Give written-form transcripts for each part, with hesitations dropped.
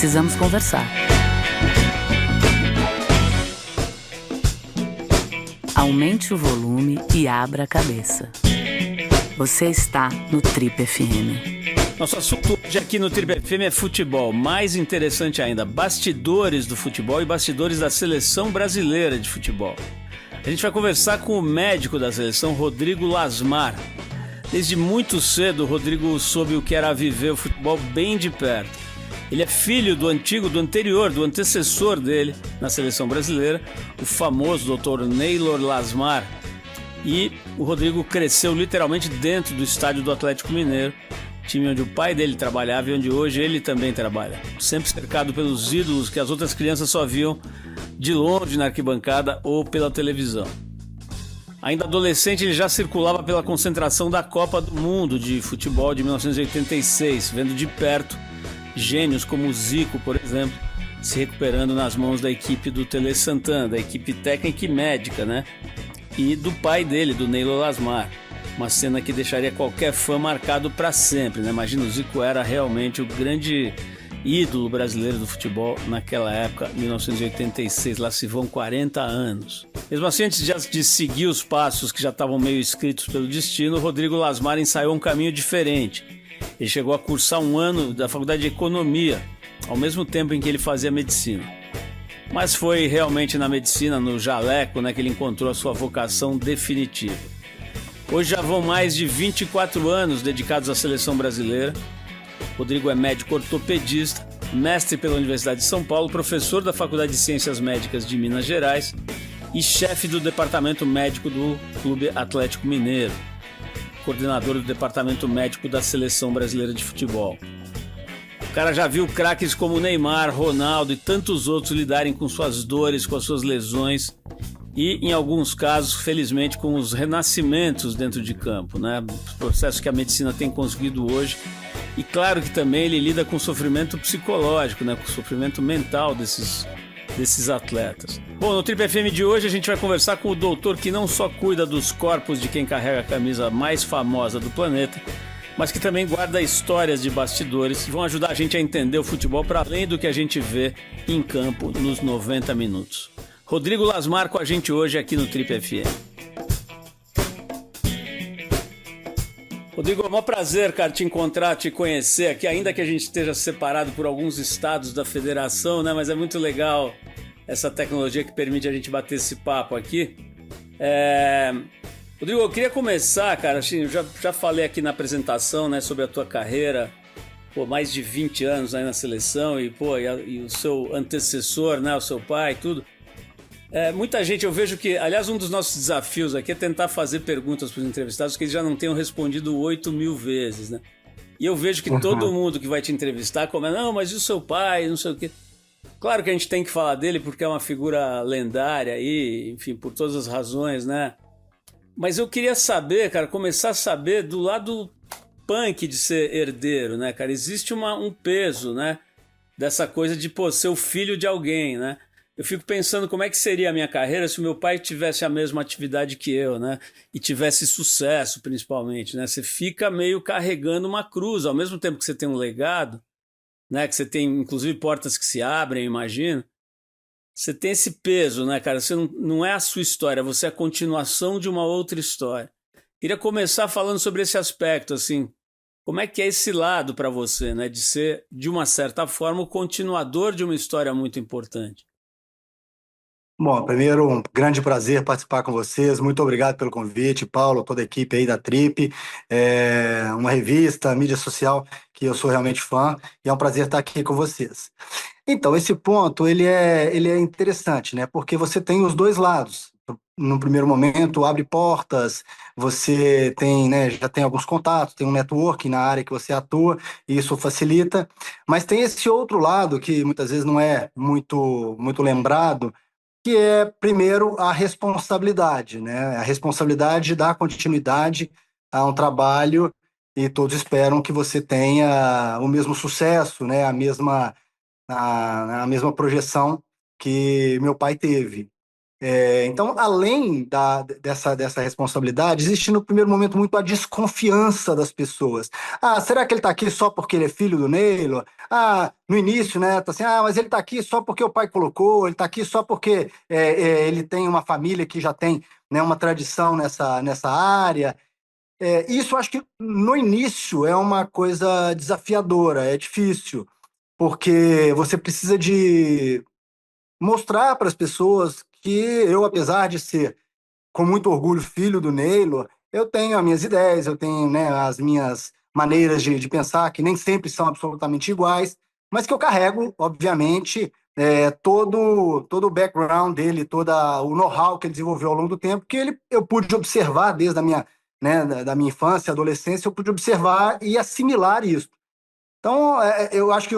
Precisamos conversar. Aumente o volume e abra a cabeça. Você está no Trip FM. Nosso assunto hoje aqui no Trip FM é futebol. Mais interessante ainda, bastidores do futebol e bastidores da seleção brasileira de futebol. A gente vai conversar com o médico da seleção, Rodrigo Lasmar. Desde muito cedo, o Rodrigo soube o que era viver o futebol bem de perto. Ele é filho do antecessor dele na seleção brasileira, o famoso Dr. Neylor Lasmar. E o Rodrigo cresceu literalmente dentro do estádio do Atlético Mineiro, time onde o pai dele trabalhava e onde hoje ele também trabalha. Sempre cercado pelos ídolos que as outras crianças só viam de longe na arquibancada ou pela televisão. Ainda adolescente, ele já circulava pela concentração da Copa do Mundo de futebol de 1986, vendo de perto gênios como o Zico, por exemplo, se recuperando nas mãos da equipe do Tele Santana, da equipe técnica e médica, né? E do pai dele, do Neylor Lasmar. Uma cena que deixaria qualquer fã marcado para sempre, né? Imagina, o Zico era realmente o grande ídolo brasileiro do futebol naquela época, 1986, lá se vão 40 anos. Mesmo assim, antes de seguir os passos que já estavam meio escritos pelo destino, o Rodrigo Lasmar ensaiou um caminho diferente. Ele chegou a cursar um ano da Faculdade de Economia, ao mesmo tempo em que ele fazia medicina. Mas foi realmente na medicina, no jaleco, né, que ele encontrou a sua vocação definitiva. Hoje já vão mais de 24 anos dedicados à seleção brasileira. Rodrigo é médico ortopedista, mestre pela Universidade de São Paulo, professor da Faculdade de Ciências Médicas de Minas Gerais e chefe do departamento médico do Clube Atlético Mineiro, coordenador do departamento médico da Seleção Brasileira de Futebol. O cara já viu craques como Neymar, Ronaldo e tantos outros lidarem com suas dores, com as suas lesões e, em alguns casos, felizmente, com os renascimentos dentro de campo, né? Processo que a medicina tem conseguido hoje. E claro que também ele lida com o sofrimento psicológico, né? Com o sofrimento mental desses atletas. Bom, no Trip FM de hoje a gente vai conversar com o doutor que não só cuida dos corpos de quem carrega a camisa mais famosa do planeta, mas que também guarda histórias de bastidores que vão ajudar a gente a entender o futebol para além do que a gente vê em campo nos 90 minutos. Rodrigo Lasmar com a gente hoje aqui no Trip FM. Rodrigo, é um maior prazer, cara, te encontrar, te conhecer aqui, ainda que a gente esteja separado por alguns estados da federação, né? Mas é muito legal essa tecnologia que permite a gente bater esse papo aqui. Rodrigo, eu queria começar, cara, assim, eu já falei aqui na apresentação, né, sobre a tua carreira, mais de 20 anos aí na seleção e o seu antecessor, né, o seu pai, tudo. Muita gente, eu vejo que, aliás, um dos nossos desafios aqui é tentar fazer perguntas para os entrevistados que eles já não tenham respondido 8.000 vezes, né? E eu vejo que todo mundo que vai te entrevistar começa, não, mas e o seu pai, não sei o quê. Claro que a gente tem que falar dele porque é uma figura lendária aí, enfim, por todas as razões, né? Mas eu queria saber, cara, começar a saber do lado punk de ser herdeiro, né, cara? Existe um peso, né, dessa coisa de, ser o filho de alguém, né? Eu fico pensando como é que seria a minha carreira se o meu pai tivesse a mesma atividade que eu, né? E tivesse sucesso, principalmente, né? Você fica meio carregando uma cruz, ao mesmo tempo que você tem um legado, né? Que você tem, inclusive, portas que se abrem, imagino. Você tem esse peso, né, cara? Você não é a sua história, você é a continuação de uma outra história. Queria começar falando sobre esse aspecto, assim. Como é que é esse lado para você, né? De ser, de uma certa forma, o continuador de uma história muito importante. Bom, primeiro, um grande prazer participar com vocês. Muito obrigado pelo convite, Paulo, toda a equipe aí da Trip. É uma revista, mídia social que eu sou realmente fã e é um prazer estar aqui com vocês. Então, esse ponto, ele é interessante, né? Porque você tem os dois lados. No primeiro momento, abre portas, você tem, né, já tem alguns contatos, tem um networking na área que você atua, e isso facilita. Mas tem esse outro lado que muitas vezes não é muito lembrado, que é, primeiro, a responsabilidade, né? A responsabilidade de dar continuidade a um trabalho e todos esperam que você tenha o mesmo sucesso, né? A mesma projeção que meu pai teve. Então, além dessa responsabilidade, existe no primeiro momento muito a desconfiança das pessoas. Ah, será que ele está aqui só porque ele é filho do Neilo? Ah, no início, né, tá assim, mas ele está aqui só porque o pai colocou, ele está aqui só porque ele tem uma família que já tem, né, uma tradição nessa área. Isso acho que no início é uma coisa desafiadora, é difícil, porque você precisa de mostrar para as pessoas que eu, apesar de ser com muito orgulho filho do Neilo, eu tenho as minhas ideias, eu tenho, né, as minhas maneiras de pensar, que nem sempre são absolutamente iguais, mas que eu carrego, obviamente, todo o background dele, todo o know-how que ele desenvolveu ao longo do tempo, que eu pude observar desde a minha, né, da minha infância, adolescência, eu pude observar e assimilar isso. Então, eu acho que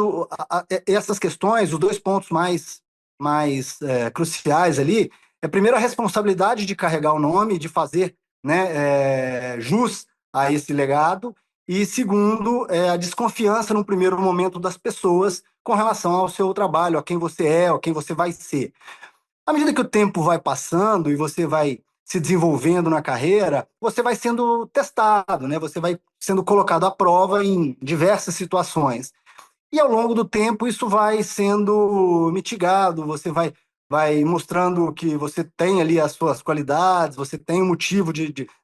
essas questões, os dois pontos mais cruciais ali, primeiro a responsabilidade de carregar o nome, de fazer, né, jus a esse legado, e segundo, a desconfiança no primeiro momento das pessoas com relação ao seu trabalho, a quem você é, a quem você vai ser. À medida que o tempo vai passando e você vai se desenvolvendo na carreira, você vai sendo testado, né? Você vai sendo colocado à prova em diversas situações. E ao longo do tempo isso vai sendo mitigado, você vai mostrando que você tem ali as suas qualidades, você tem um motivo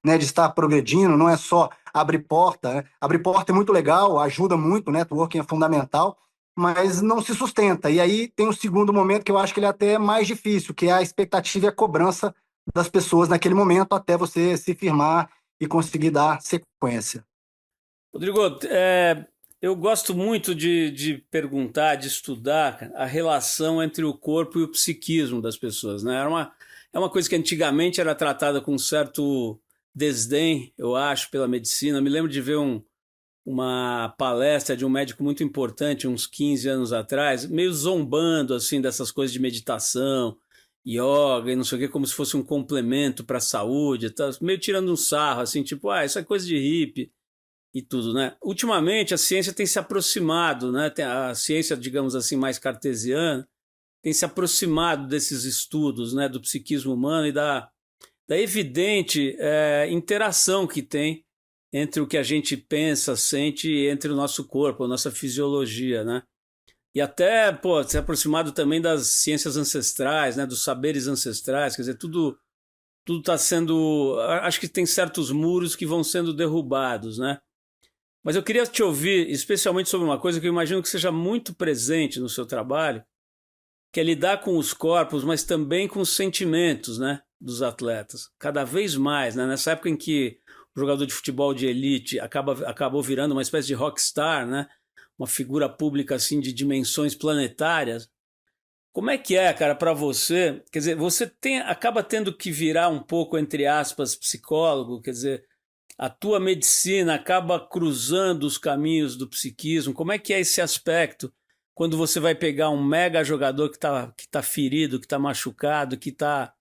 né, de estar progredindo, não é só abrir porta, né? Abrir porta é muito legal, ajuda muito, né? Networking é fundamental, mas não se sustenta. E aí tem um segundo momento que eu acho que ele é até mais difícil, que é a expectativa e a cobrança das pessoas naquele momento até você se firmar e conseguir dar sequência. Rodrigo, eu gosto muito de perguntar, de estudar cara, a relação entre o corpo e o psiquismo das pessoas, né? É uma coisa que antigamente era tratada com um certo desdém, eu acho, pela medicina. Me lembro de ver uma palestra de um médico muito importante, uns 15 anos atrás, meio zombando assim dessas coisas de meditação, yoga e não sei o que, como se fosse um complemento para a saúde, tá? Meio tirando um sarro, assim, tipo, isso é coisa de hippie e tudo, né? Ultimamente a ciência tem se aproximado, né? A ciência, digamos assim, mais cartesiana, tem se aproximado desses estudos, né? Do psiquismo humano e da evidente interação que tem entre o que a gente pensa, sente, entre o nosso corpo, a nossa fisiologia, né? E até, se aproximado também das ciências ancestrais, né? Dos saberes ancestrais, quer dizer, tudo está sendo... Acho que tem certos muros que vão sendo derrubados, né? Mas eu queria te ouvir especialmente sobre uma coisa que eu imagino que seja muito presente no seu trabalho, que é lidar com os corpos, mas também com os sentimentos, né, dos atletas. Cada vez mais, né, nessa época em que o jogador de futebol de elite acabou virando uma espécie de rockstar, né, uma figura pública assim de dimensões planetárias. Como é que cara, para você? Quer dizer, você acaba tendo que virar um pouco, entre aspas, psicólogo, quer dizer, a tua medicina acaba cruzando os caminhos do psiquismo. Como é que é esse aspecto quando você vai pegar um mega jogador que tá ferido, que está machucado, que está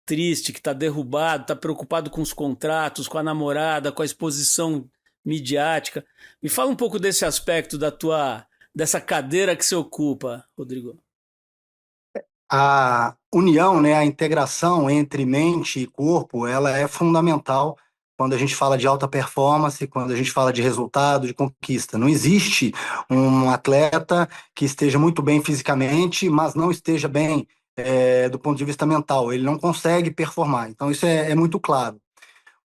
triste, que está derrubado, está preocupado com os contratos, com a namorada, com a exposição midiática? Me fala um pouco desse aspecto dessa cadeira que você ocupa, Rodrigo. A união, né, a integração entre mente e corpo, ela é fundamental quando a gente fala de alta performance, quando a gente fala de resultado, de conquista. Não existe um atleta que esteja muito bem fisicamente, mas não esteja bem do ponto de vista mental. Ele não consegue performar. Então, isso é muito claro.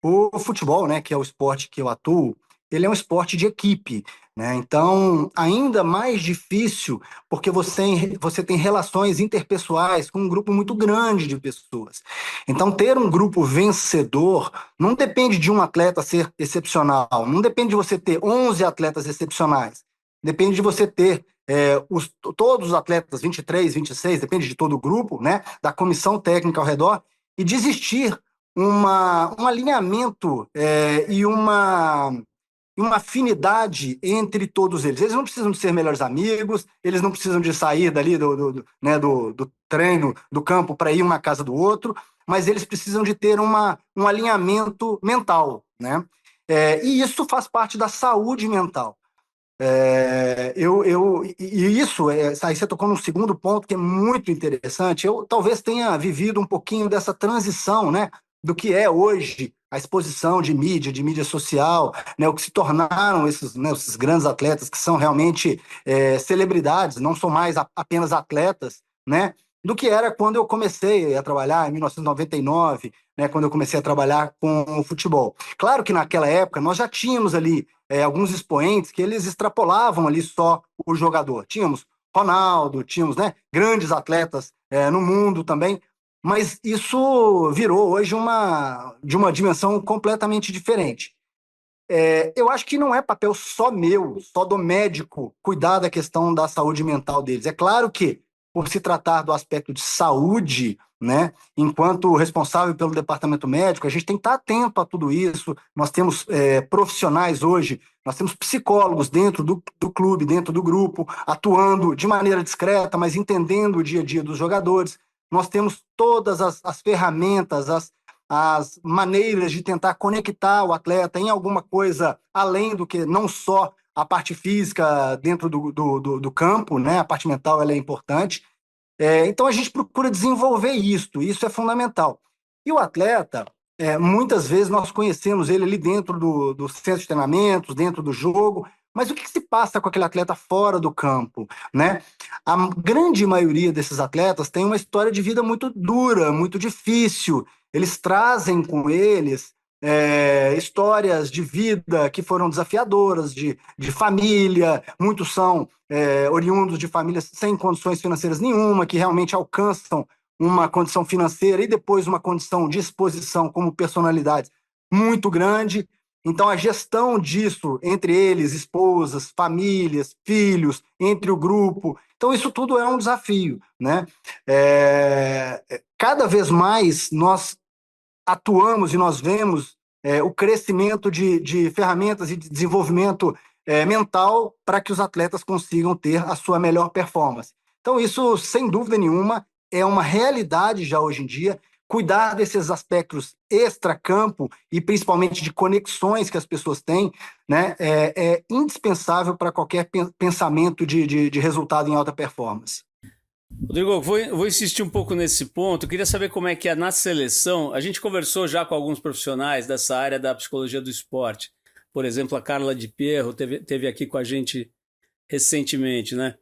O futebol, né, que é o esporte que eu atuo, ele é um esporte de equipe, né? Então, ainda mais difícil, porque você tem relações interpessoais com um grupo muito grande de pessoas. Então, ter um grupo vencedor não depende de um atleta ser excepcional, não depende de você ter 11 atletas excepcionais, depende de você ter todos os atletas, 23, 26, depende de todo o grupo, né, da comissão técnica ao redor, e desistir um alinhamento e uma afinidade entre todos eles. Eles não precisam de ser melhores amigos, eles não precisam de sair dali né, do treino, do campo, para ir um na casa do outro, mas eles precisam de ter um alinhamento mental, né? E isso faz parte da saúde mental. E isso, aí você tocou num segundo ponto que é muito interessante. Eu talvez tenha vivido um pouquinho dessa transição, né, do que é hoje a exposição de mídia social, né, o que se tornaram esses, né, esses grandes atletas que são realmente celebridades, não são mais apenas atletas, né, do que era quando eu comecei a trabalhar em 1999, né, quando eu comecei a trabalhar com o futebol. Claro que naquela época nós já tínhamos ali alguns expoentes que eles extrapolavam ali só o jogador. Tínhamos Ronaldo, tínhamos, né, grandes atletas no mundo também, mas isso virou hoje de uma dimensão completamente diferente. Eu acho que não é papel só meu, só do médico, cuidar da questão da saúde mental deles. É claro que, por se tratar do aspecto de saúde, né, enquanto responsável pelo departamento médico, a gente tem que estar atento a tudo isso. Nós temos profissionais hoje, nós temos psicólogos dentro do clube, dentro do grupo, atuando de maneira discreta, mas entendendo o dia a dia dos jogadores. Nós temos todas as ferramentas, as maneiras de tentar conectar o atleta em alguma coisa além do que não só a parte física dentro do campo, né? A parte mental ela é importante. Então a gente procura desenvolver isso é fundamental. E o atleta, muitas vezes nós conhecemos ele ali dentro do centro de treinamentos, dentro do jogo, mas o que se passa com aquele atleta fora do campo, né? A grande maioria desses atletas tem uma história de vida muito dura, muito difícil. Eles trazem com eles histórias de vida que foram desafiadoras, de família, muitos são oriundos de famílias sem condições financeiras nenhuma, que realmente alcançam uma condição financeira e depois uma condição de exposição como personalidades muito grande. Então, a gestão disso entre eles, esposas, famílias, filhos, entre o grupo. Então, isso tudo é um desafio, né? Cada vez mais nós atuamos e nós vemos o crescimento de ferramentas e de desenvolvimento mental para que os atletas consigam ter a sua melhor performance. Então, isso, sem dúvida nenhuma, é uma realidade já hoje em dia. Cuidar desses aspectos extra-campo e principalmente de conexões que as pessoas têm, né, é indispensável para qualquer pensamento de resultado em alta performance. Rodrigo, vou insistir um pouco nesse ponto. Eu queria saber como é que é na seleção. A gente conversou já com alguns profissionais dessa área da psicologia do esporte. Por exemplo, a Carla Di Pierro teve aqui com a gente recentemente, né?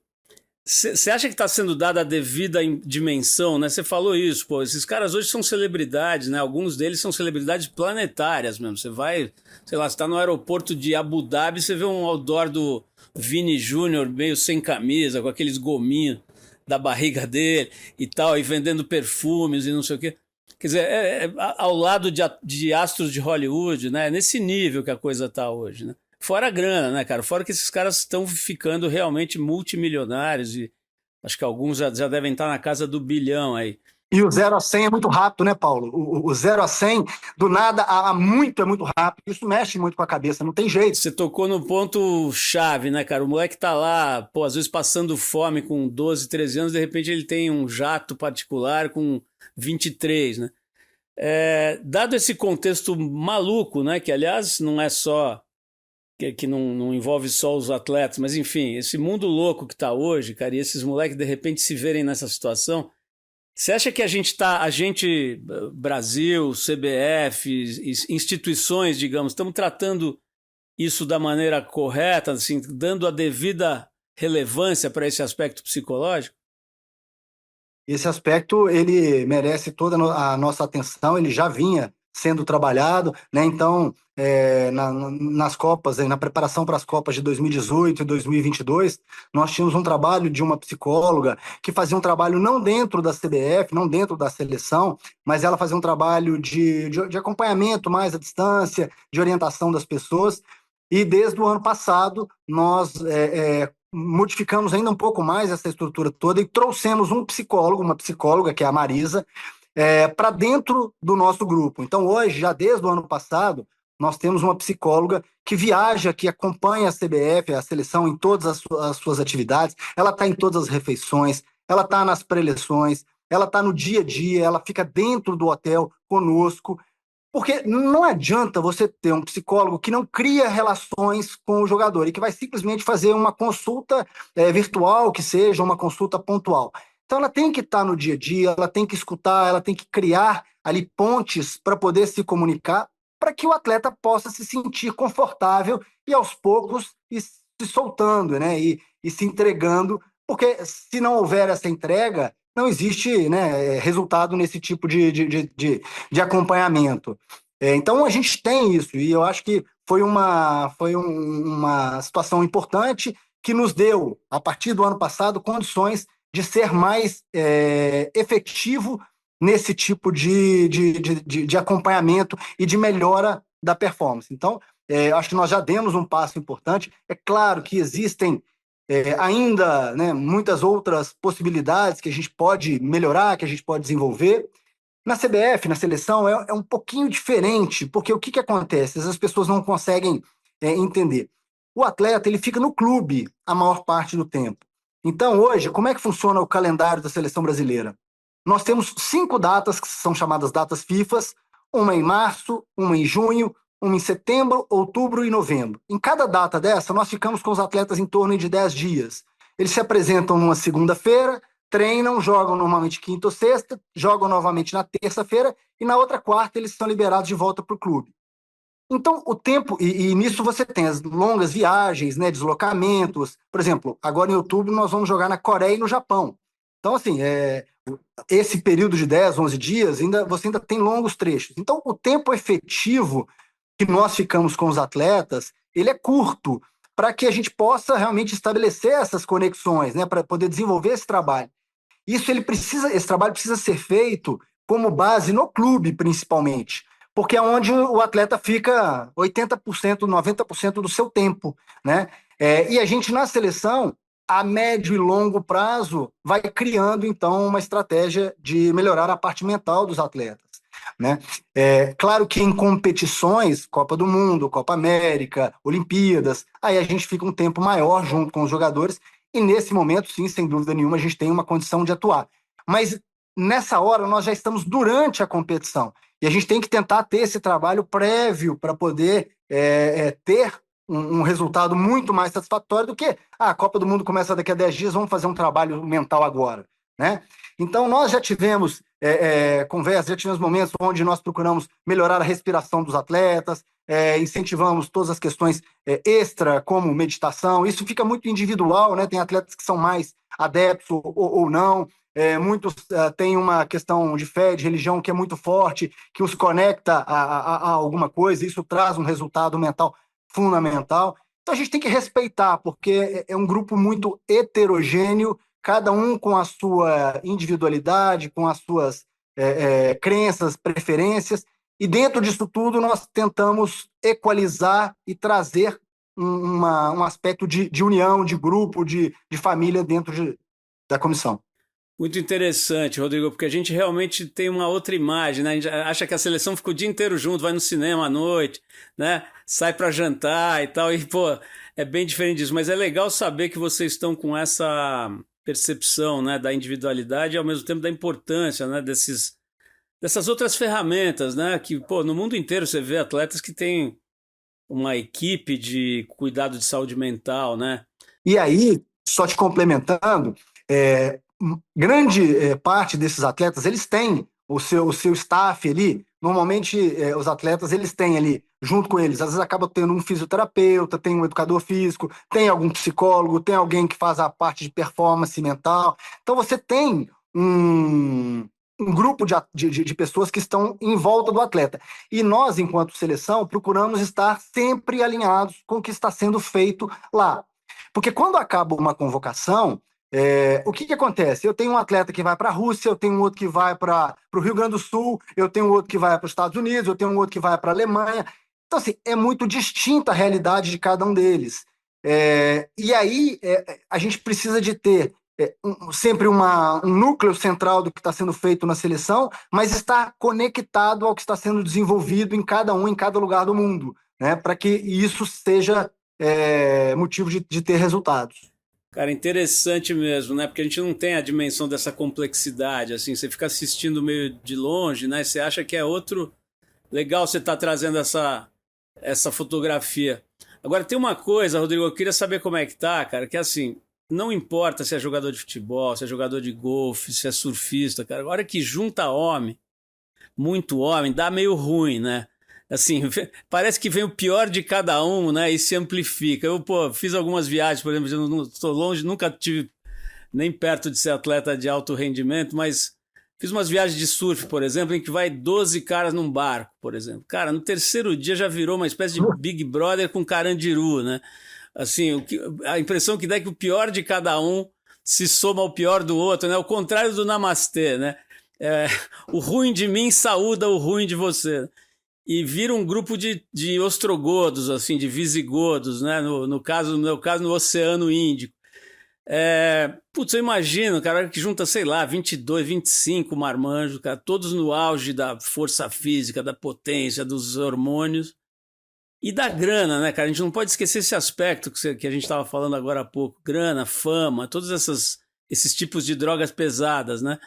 Você acha que está sendo dada a devida dimensão, né? Você falou isso, pô, esses caras hoje são celebridades, né? Alguns deles são celebridades planetárias mesmo. Você vai, sei lá, você está no aeroporto de Abu Dhabi, você vê um outdoor do Vini Júnior meio sem camisa, com aqueles gominhos da barriga dele e tal, e vendendo perfumes e não sei o quê. Quer dizer, ao lado de astros de Hollywood, né? Nesse nível que a coisa tá hoje, né? Fora a grana, né, cara? Fora que esses caras estão ficando realmente multimilionários e acho que alguns já devem estar na casa do bilhão aí. E o 0 a 100 é muito rápido, né, Paulo? O 0 a 100, do nada a muito é muito rápido. Isso mexe muito com a cabeça, não tem jeito. Você tocou no ponto chave, né, cara? O moleque tá lá, pô, às vezes passando fome com 12, 13 anos, de repente ele tem um jato particular com 23, né? Dado esse contexto maluco, né, que aliás não é só... que não envolve só os atletas, mas enfim, esse mundo louco que tá hoje, cara, e esses moleques de repente se verem nessa situação, você acha que a gente, Brasil, CBF, instituições, digamos, estamos tratando isso da maneira correta, assim, dando a devida relevância para esse aspecto psicológico? Esse aspecto, ele merece toda a nossa atenção, ele já vinha sendo trabalhado, né? Então, nas Copas, na preparação para as Copas de 2018 e 2022, nós tínhamos um trabalho de uma psicóloga que fazia um trabalho não dentro da CBF, não dentro da seleção, mas ela fazia um trabalho de acompanhamento mais à distância, de orientação das pessoas, e desde o ano passado nós modificamos ainda um pouco mais essa estrutura toda e trouxemos um psicólogo, uma psicóloga, que é a Marisa, para dentro do nosso grupo. Então, hoje, já desde o ano passado, nós temos uma psicóloga que viaja, que acompanha a CBF, a seleção, em todas as suas atividades. Ela está em todas as refeições, ela está nas preleções, ela está no dia a dia, ela fica dentro do hotel conosco. Porque não adianta você ter um psicólogo que não cria relações com o jogador e que vai simplesmente fazer uma consulta virtual, que seja uma consulta pontual. Então ela tem que estar no dia a dia, ela tem que escutar, ela tem que criar ali pontes para poder se comunicar, para que o atleta possa se sentir confortável e aos poucos ir se soltando, né? E se entregando, porque se não houver essa entrega, não existe, né, resultado nesse tipo de acompanhamento. Então a gente tem isso, e eu acho que uma situação importante que nos deu, a partir do ano passado, condições de ser mais efetivo nesse tipo de acompanhamento e de melhora da performance. Então, acho que nós já demos um passo importante. É claro que existem ainda, né, muitas outras possibilidades que a gente pode melhorar, que a gente pode desenvolver. Na CBF, na seleção, é um pouquinho diferente, porque o que acontece? As pessoas não conseguem entender. O atleta ele fica no clube a maior parte do tempo. Então, hoje, como é que funciona o calendário da seleção brasileira? Nós temos 5 datas que são chamadas datas FIFAs, uma em março, uma em junho, uma em setembro, outubro e novembro. Em cada data dessa, nós ficamos com os atletas em torno de 10 dias. Eles se apresentam numa segunda-feira, treinam, jogam normalmente quinta ou sexta, jogam novamente na terça-feira e na outra quarta eles são liberados de volta para o clube. Então, o tempo, e nisso você tem as longas viagens, né, deslocamentos. Por exemplo, agora em outubro nós vamos jogar na Coreia e no Japão. Então, assim, esse período de 10, 11 dias, você ainda tem longos trechos. Então, o tempo efetivo que nós ficamos com os atletas, ele é curto, para que a gente possa realmente estabelecer essas conexões, né, para poder desenvolver esse trabalho. Esse trabalho precisa ser feito como base no clube, principalmente, porque é onde o atleta fica 80%, 90% do seu tempo, né? E a gente, na seleção, a médio e longo prazo, vai criando, então, uma estratégia de melhorar a parte mental dos atletas, né? Claro que em competições, Copa do Mundo, Copa América, Olimpíadas, aí a gente fica um tempo maior junto com os jogadores, e nesse momento, sim, sem dúvida nenhuma, a gente tem uma condição de atuar. Mas nessa hora, nós já estamos durante a competição. E a gente tem que tentar ter esse trabalho prévio para poder ter um resultado muito mais satisfatório do que a Copa do Mundo começa daqui a 10 dias, vamos fazer um trabalho mental agora, né? Então, nós já tivemos conversas, já tivemos momentos onde nós procuramos melhorar a respiração dos atletas, incentivamos todas as questões extra, como meditação. Isso fica muito individual, né? Tem atletas que são mais adeptos ou não. Muitos têm uma questão de fé, de religião que é muito forte, que os conecta a alguma coisa, isso traz um resultado mental fundamental. Então a gente tem que respeitar, porque é um grupo muito heterogêneo, cada um com a sua individualidade, com as suas crenças, preferências, e dentro disso tudo nós tentamos equalizar e trazer um aspecto de união, de grupo, de família dentro da comissão. Muito interessante, Rodrigo, porque a gente realmente tem uma outra imagem, né? A gente acha que a seleção fica o dia inteiro junto, vai no cinema à noite, né? Sai para jantar e tal, e pô, é bem diferente disso. Mas é legal saber que vocês estão com essa percepção, né, da individualidade e ao mesmo tempo da importância, né, dessas outras ferramentas, né? Que, pô, no mundo inteiro você vê atletas que têm uma equipe de cuidado de saúde mental, né? E aí, só te complementando, grande parte desses atletas, eles têm o seu staff ali. Normalmente, os atletas, eles têm ali, junto com eles, às vezes acaba tendo um fisioterapeuta, tem um educador físico, tem algum psicólogo, tem alguém que faz a parte de performance mental. Então, você tem um grupo de pessoas que estão em volta do atleta. E nós, enquanto seleção, procuramos estar sempre alinhados com o que está sendo feito lá. Porque quando acaba uma convocação, o que acontece? Eu tenho um atleta que vai para a Rússia, eu tenho um outro que vai para o Rio Grande do Sul, eu tenho um outro que vai para os Estados Unidos, eu tenho um outro que vai para a Alemanha. Então, assim, é muito distinta a realidade de cada um deles. E aí a gente precisa de ter sempre um núcleo central do que está sendo feito na seleção, mas estar conectado ao que está sendo desenvolvido em cada lugar do mundo, né? Para que isso seja motivo de ter resultados. Cara, interessante mesmo, né? Porque a gente não tem a dimensão dessa complexidade, assim, você fica assistindo meio de longe, né? Você acha que é Legal você estar trazendo essa fotografia. Agora, tem uma coisa, Rodrigo, eu queria saber como é que tá, cara, que assim, não importa se é jogador de futebol, se é jogador de golfe, se é surfista, cara, agora que junta homem, muito homem, dá meio ruim, né? Assim, parece que vem o pior de cada um, né? E se amplifica. Eu, pô, fiz algumas viagens, por exemplo, eu não estou longe, nunca tive nem perto de ser atleta de alto rendimento, mas fiz umas viagens de surf, por exemplo, em que vai 12 caras num barco, por exemplo. Cara, no terceiro dia já virou uma espécie de Big Brother com Carandiru, né? Assim, a impressão que dá é que o pior de cada um se soma ao pior do outro, né? O contrário do namastê, né? É, o ruim de mim saúda o ruim de você. E vira um grupo de ostrogodos, assim, de visigodos, né? No meu caso, no Oceano Índico. Putz, eu imagino, cara, que junta, sei lá, 22, 25 marmanjos, cara, todos no auge da força física, da potência, dos hormônios e da grana, né, cara? A gente não pode esquecer esse aspecto que a gente estava falando agora há pouco. Grana, fama, todos esses tipos de drogas pesadas, né?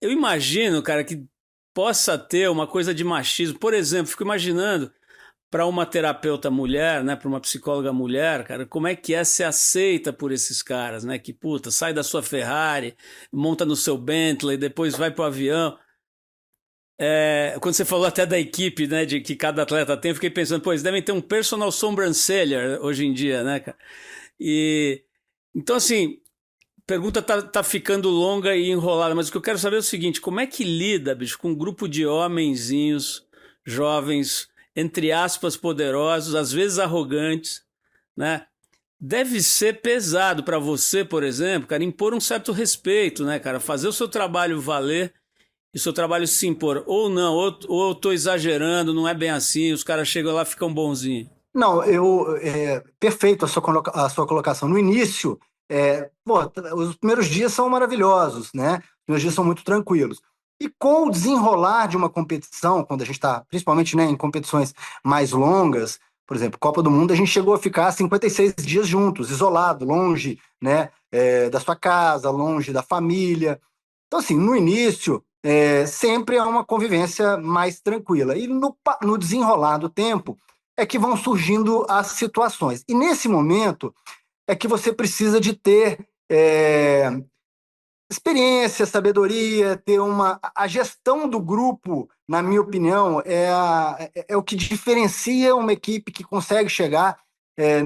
Eu imagino, cara, que possa ter uma coisa de machismo. Por exemplo, fico imaginando para uma terapeuta mulher, né, para uma psicóloga mulher, cara, como é que é ser aceita por esses caras, né? Que puta, sai da sua Ferrari, monta no seu Bentley, depois vai pro avião. Quando você falou até da equipe, né, de que cada atleta tem, eu fiquei pensando, pô, eles devem ter um personal sobrancelha hoje em dia, né, cara? E então assim, pergunta tá ficando longa e enrolada, mas o que eu quero saber é o seguinte: como é que lida, bicho, com um grupo de homenzinhos, jovens, entre aspas, poderosos, às vezes arrogantes, né? Deve ser pesado para você, por exemplo, cara, impor um certo respeito, né, cara? Fazer o seu trabalho valer e o seu trabalho se impor. Ou não, ou eu tô exagerando, não é bem assim, os caras chegam lá e ficam bonzinhos. Não, perfeito a sua colocação. No início, os primeiros dias são maravilhosos, né? Os primeiros dias são muito tranquilos. E com o desenrolar de uma competição, quando a gente está, principalmente, né, em competições mais longas, por exemplo, Copa do Mundo, a gente chegou a ficar 56 dias juntos, isolado, longe, né, da sua casa, longe da família. Então, assim, no início, sempre é uma convivência mais tranquila. E no desenrolar do tempo é que vão surgindo as situações. E nesse momento é que você precisa de ter experiência, sabedoria, ter a gestão do grupo, na minha opinião, é o que diferencia uma equipe que consegue chegar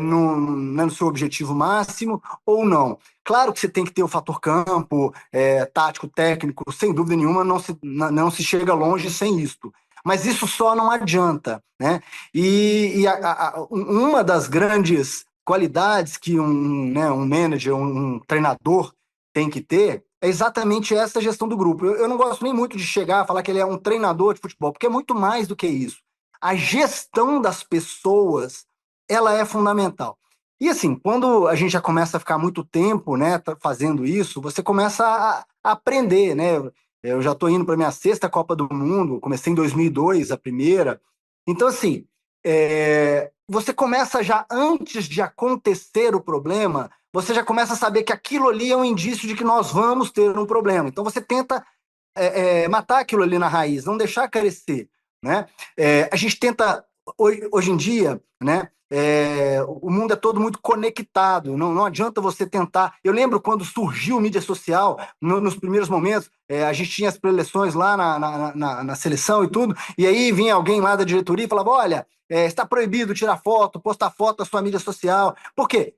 no seu objetivo máximo ou não. Claro que você tem que ter o fator campo, tático, técnico, sem dúvida nenhuma, não se chega longe sem isto. Mas isso só não adianta, né? Uma das grandes qualidades que um manager, um treinador tem que ter é exatamente essa gestão do grupo. Eu não gosto nem muito de chegar a falar que ele é um treinador de futebol, porque é muito mais do que isso. A gestão das pessoas, ela é fundamental. E assim, quando a gente já começa a ficar muito tempo, né, fazendo isso, você começa a aprender, né? Eu já estou indo para a minha sexta Copa do Mundo, comecei em 2002, a primeira. Então, assim, você começa já, antes de acontecer o problema, você já começa a saber que aquilo ali é um indício de que nós vamos ter um problema. Então, você tenta matar aquilo ali na raiz, não deixar crescer, né? A gente tenta, hoje em dia, né? O mundo é todo muito conectado, não adianta você tentar. Eu lembro quando surgiu mídia social, nos primeiros momentos, a gente tinha as preleções lá na seleção e tudo, e aí vinha alguém lá da diretoria e falava: olha, está proibido tirar foto, postar foto na sua mídia social. Por quê?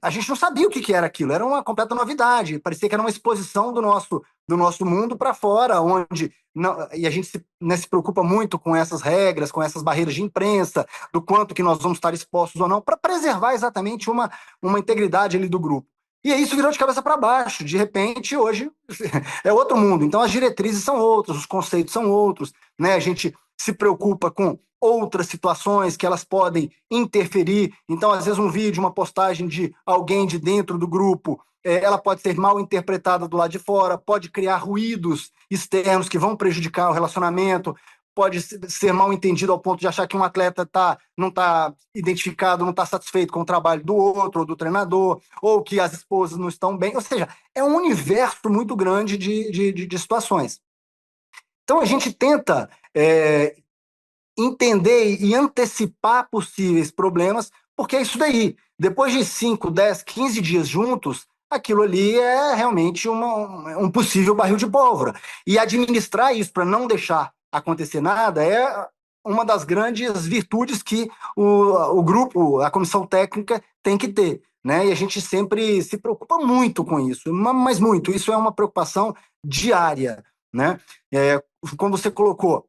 A gente não sabia o que era aquilo, era uma completa novidade, parecia que era uma exposição do nosso mundo para fora, onde e a gente se preocupa muito com essas regras, com essas barreiras de imprensa, do quanto que nós vamos estar expostos ou não, para preservar exatamente uma integridade ali do grupo. E aí isso virou de cabeça para baixo, de repente hoje é outro mundo, então as diretrizes são outras, os conceitos são outros, né? A gente se preocupa com outras situações que elas podem interferir. Então, às vezes, um vídeo, uma postagem de alguém de dentro do grupo, ela pode ser mal interpretada do lado de fora, pode criar ruídos externos que vão prejudicar o relacionamento, pode ser mal entendido ao ponto de achar que um atleta não está identificado, não está satisfeito com o trabalho do outro, ou do treinador, ou que as esposas não estão bem. Ou seja, é um universo muito grande de situações. Então a gente tenta entender e antecipar possíveis problemas, porque é isso daí. Depois de 5, 10, 15 dias juntos, aquilo ali é realmente um possível barril de pólvora. E administrar isso para não deixar acontecer nada é uma das grandes virtudes que o grupo, a comissão técnica, tem que ter. Né? E a gente sempre se preocupa muito com isso, mas muito. Isso é uma preocupação diária. Né? Como você colocou,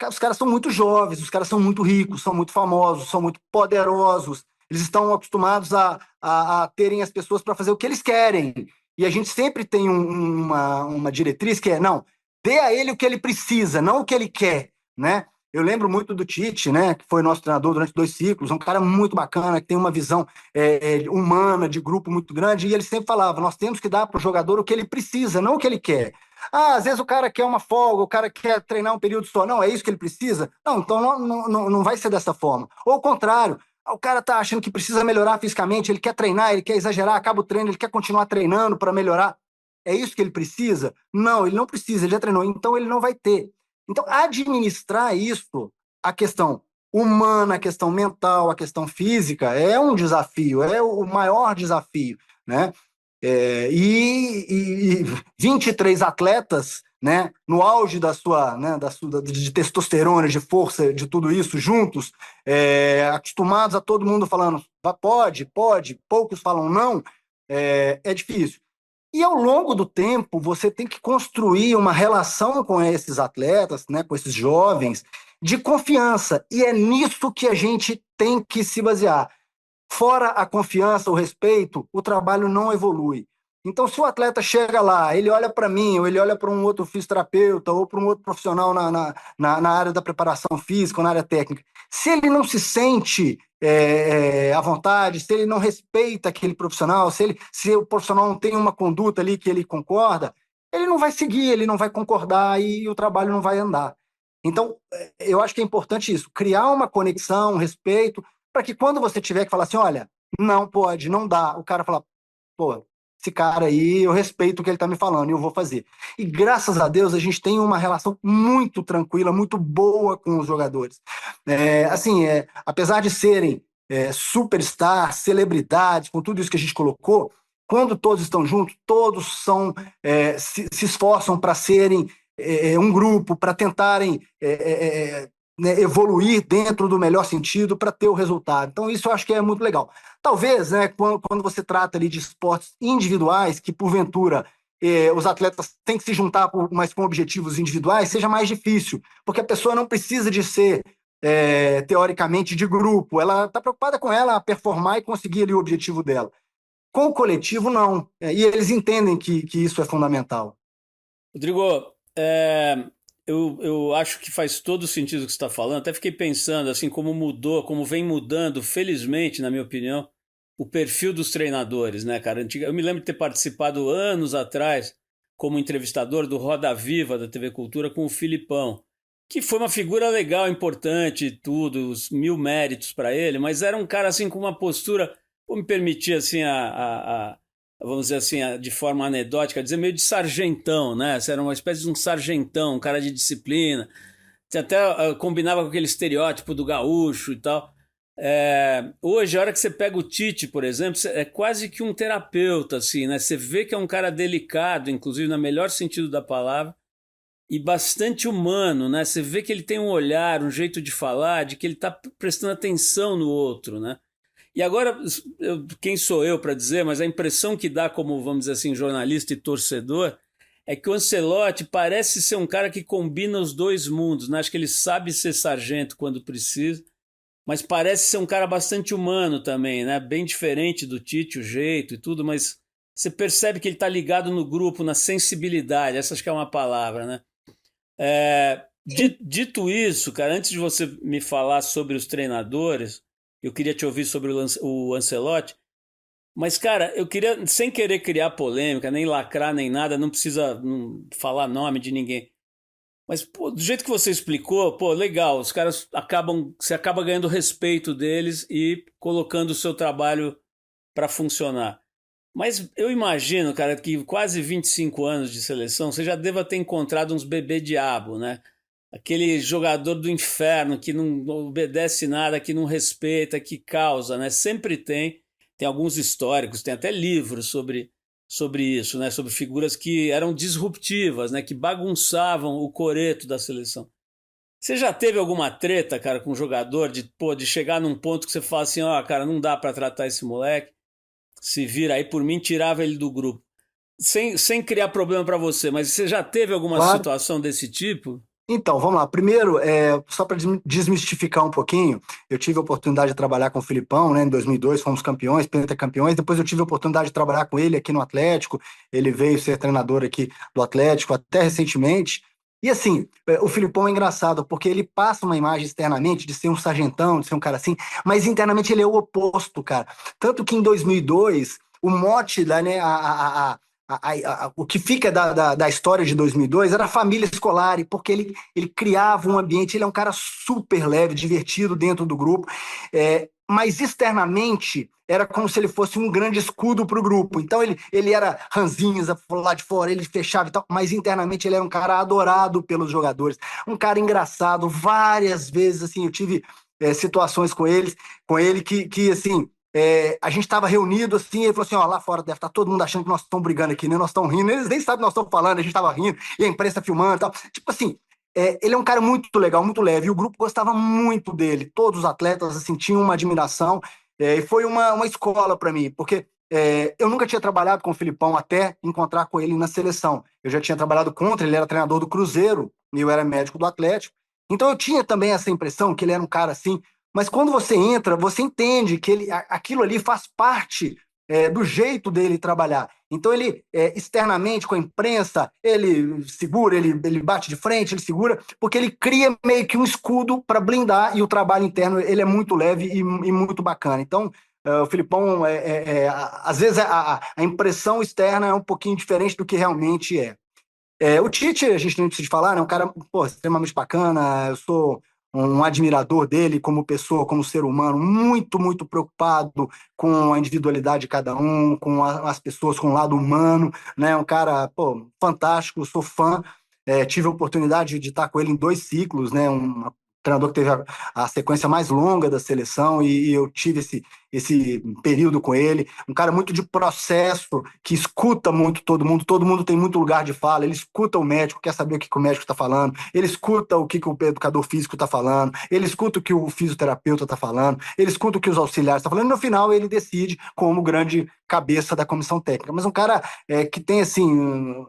os caras são muito jovens, os caras são muito ricos, são muito famosos, são muito poderosos, eles estão acostumados a terem as pessoas para fazer o que eles querem. E a gente sempre tem uma diretriz que é, não, dê a ele o que ele precisa, não o que ele quer, né? Eu lembro muito do Tite, né, que foi nosso treinador durante 2 ciclos, um cara muito bacana, que tem uma visão humana, de grupo muito grande, e ele sempre falava, nós temos que dar para o jogador o que ele precisa, não o que ele quer. Às vezes o cara quer uma folga, o cara quer treinar um período só. Não, é isso que ele precisa? Não, então não vai ser dessa forma. Ou o contrário, o cara tá achando que precisa melhorar fisicamente, ele quer treinar, ele quer exagerar, acaba o treino, ele quer continuar treinando para melhorar. É isso que ele precisa? Não, ele não precisa, ele já treinou, então ele não vai ter. Então, administrar isso, a questão humana, a questão mental, a questão física, é um desafio, é o maior desafio, né? E 23 atletas, né, no auge de testosterona, de força, de tudo isso, juntos, acostumados a todo mundo falando pode, poucos falam não, é difícil. E ao longo do tempo, você tem que construir uma relação com esses atletas, né, com esses jovens, de confiança. E é nisso que a gente tem que se basear. Fora a confiança, o respeito, o trabalho não evolui. Então, se o atleta chega lá, ele olha para mim, ou ele olha para um outro fisioterapeuta, ou para um outro profissional na área da preparação física, ou na área técnica, se ele não se sente à vontade, se ele não respeita aquele profissional, se o profissional não tem uma conduta ali que ele concorda, ele não vai seguir, ele não vai concordar e o trabalho não vai andar. Então, eu acho que é importante isso, criar uma conexão, um respeito, para que quando você tiver que falar assim, olha, não pode, não dá, o cara fala, pô, esse cara aí, eu respeito o que ele está me falando e eu vou fazer. E graças a Deus a gente tem uma relação muito tranquila, muito boa com os jogadores. Apesar de serem superstars, celebridades, com tudo isso que a gente colocou, quando todos estão juntos, todos se esforçam para serem um grupo, para tentarem evoluir dentro do melhor sentido para ter o resultado. Então, isso eu acho que é muito legal. Talvez, né, quando você trata ali de esportes individuais, que porventura os atletas têm que se juntar, mas com objetivos individuais, seja mais difícil, porque a pessoa não precisa de ser, teoricamente, de grupo. Ela está preocupada com ela performar e conseguir ali o objetivo dela. Com o coletivo, não. E eles entendem que isso é fundamental. Rodrigo, eu acho que faz todo sentido o que você está falando. Até fiquei pensando assim como mudou, como vem mudando, felizmente, na minha opinião, o perfil dos treinadores, né, cara? Eu me lembro de ter participado anos atrás como entrevistador do Roda Viva da TV Cultura com o Filipão, que foi uma figura legal, importante e tudo, os 1000 méritos para ele, mas era um cara assim com uma postura, vou me permitir assim vamos dizer assim, de forma anedótica, dizer meio de sargentão, né? Você era uma espécie de um sargentão, um cara de disciplina. Você até combinava com aquele estereótipo do gaúcho e tal. Hoje, a hora que você pega o Tite, por exemplo, é quase que um terapeuta, assim, né? Você vê que é um cara delicado, inclusive no melhor sentido da palavra, e bastante humano, né? Você vê que ele tem um olhar, um jeito de falar, de que ele está prestando atenção no outro, né? E agora, quem sou eu para dizer, mas a impressão que dá como, vamos dizer assim, jornalista e torcedor, é que o Ancelotti parece ser um cara que combina os dois mundos, né? Acho que ele sabe ser sargento quando precisa, mas parece ser um cara bastante humano também, né? Bem diferente do Tite, o jeito e tudo, mas você percebe que ele está ligado no grupo, na sensibilidade, essa acho que é uma palavra, né? Dito isso, cara, antes de você me falar sobre os treinadores, eu queria te ouvir sobre o Ancelotti, mas, cara, eu queria, sem querer criar polêmica, nem lacrar, nem nada, não precisa falar nome de ninguém, mas, pô, do jeito que você explicou, pô, legal, os caras você acaba ganhando respeito deles e colocando o seu trabalho para funcionar. Mas eu imagino, cara, que quase 25 anos de seleção, você já deva ter encontrado uns bebê diabo, né? Aquele jogador do inferno que não obedece nada, que não respeita, que causa, né? Sempre tem. Tem alguns históricos, tem até livros sobre isso, né? Sobre figuras que eram disruptivas, né? Que bagunçavam o coreto da seleção. Você já teve alguma treta, cara, com um jogador de chegar num ponto que você fala assim, ó, cara, não dá pra tratar esse moleque, se vira aí por mim, tirava ele do grupo. Sem criar problema pra você, mas você já teve alguma Claro. situação desse tipo? Então, vamos lá. Primeiro, só para desmistificar um pouquinho, eu tive a oportunidade de trabalhar com o Filipão, né? Em 2002, fomos campeões, pentacampeões. Depois eu tive a oportunidade de trabalhar com ele aqui no Atlético. Ele veio ser treinador aqui do Atlético até recentemente. E assim, o Filipão é engraçado, porque ele passa uma imagem externamente de ser um sargentão, de ser um cara assim, mas internamente ele é o oposto, cara. Tanto que em 2002, o mote lá, né, o que fica da história de 2002 era a família escolar, porque ele criava um ambiente, ele é um cara super leve, divertido dentro do grupo, mas externamente era como se ele fosse um grande escudo para o grupo. Então ele era ranzinza lá de fora, ele fechava e tal, mas internamente ele era um cara adorado pelos jogadores, um cara engraçado. Várias vezes assim, eu tive situações com ele que assim, a gente estava reunido assim, ele falou assim, ó, lá fora deve estar todo mundo achando que nós estamos brigando aqui, né? Nós estamos rindo, eles nem sabem o que nós estamos falando, a gente estava rindo, e a imprensa filmando e tal. Tipo assim, ele é um cara muito legal, muito leve, e o grupo gostava muito dele, todos os atletas assim, tinham uma admiração, e foi uma escola para mim, porque eu nunca tinha trabalhado com o Filipão até encontrar com ele na seleção. Eu já tinha trabalhado contra, ele era treinador do Cruzeiro, e eu era médico do Atlético, então eu tinha também essa impressão que ele era um cara assim, mas quando você entra, você entende que aquilo ali faz parte do jeito dele trabalhar. Então ele, externamente, com a imprensa, ele segura, ele bate de frente, ele segura, porque ele cria meio que um escudo para blindar, e o trabalho interno ele é muito leve e muito bacana. Então, o Filipão, às vezes a impressão externa é um pouquinho diferente do que realmente é. O Tite, a gente não precisa falar, né? Um cara, pô, extremamente bacana. Eu sou um admirador dele como pessoa, como ser humano, muito, muito preocupado com a individualidade de cada um, com as pessoas, com o lado humano, né? Um cara, pô, fantástico, sou fã. Tive a oportunidade de estar com ele em 2 ciclos, né? Um treinador que teve a sequência mais longa da seleção, e eu tive esse período com ele, um cara muito de processo, que escuta muito todo mundo tem muito lugar de fala, ele escuta o médico, quer saber o que o médico está falando, ele escuta o que o educador físico está falando, ele escuta o que o fisioterapeuta está falando, ele escuta o que os auxiliares estão falando, e no final ele decide como grande cabeça da comissão técnica. Mas um cara que tem, assim,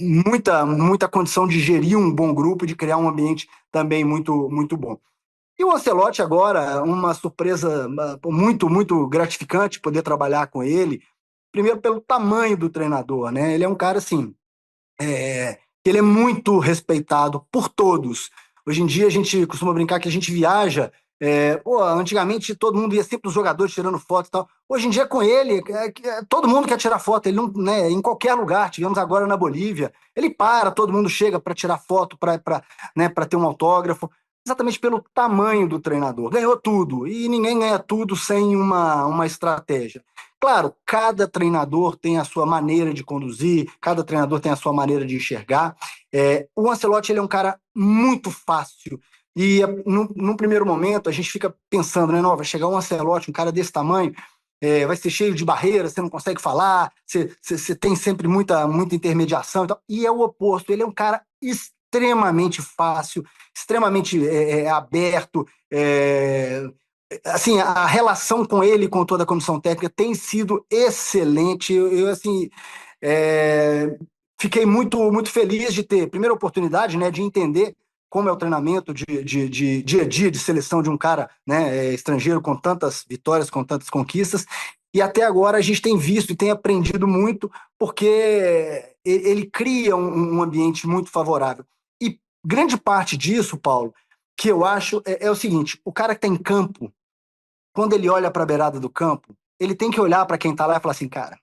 muita condição de gerir um bom grupo, de criar um ambiente também muito, muito bom. E o Ancelotti agora, uma surpresa muito, muito gratificante poder trabalhar com ele, primeiro pelo tamanho do treinador, né? Ele é um cara assim, ele é muito respeitado por todos. Hoje em dia a gente costuma brincar que a gente viaja. Antigamente todo mundo ia sempre os jogadores tirando foto e tal. Hoje em dia com ele, todo mundo quer tirar foto. Ele não, né, em qualquer lugar. Tivemos agora na Bolívia. Ele todo mundo chega para tirar foto, para né, ter um autógrafo. Exatamente pelo tamanho do treinador. Ganhou tudo. E ninguém ganha tudo sem uma estratégia. Claro, cada treinador tem a sua maneira de conduzir, cada treinador tem a sua maneira de enxergar. O Ancelotti, ele é um cara muito fácil. E num primeiro momento a gente fica pensando, né, não, vai chegar um Ancelotti, um cara desse tamanho, vai ser cheio de barreiras, você não consegue falar, você tem sempre muita intermediação e tal. E é o oposto, ele é um cara extremamente fácil, extremamente aberto, assim, a relação com ele, com toda a comissão técnica, tem sido excelente. Eu assim, fiquei muito, muito feliz de ter, primeira oportunidade, né, de entender como é o treinamento de dia a dia de seleção de um cara, né, estrangeiro, com tantas vitórias, com tantas conquistas. E até agora a gente tem visto e tem aprendido muito, porque ele cria um ambiente muito favorável. E grande parte disso, Paulo, que eu acho é o seguinte: o cara que está em campo, quando ele olha para a beirada do campo, ele tem que olhar para quem está lá e falar assim, cara,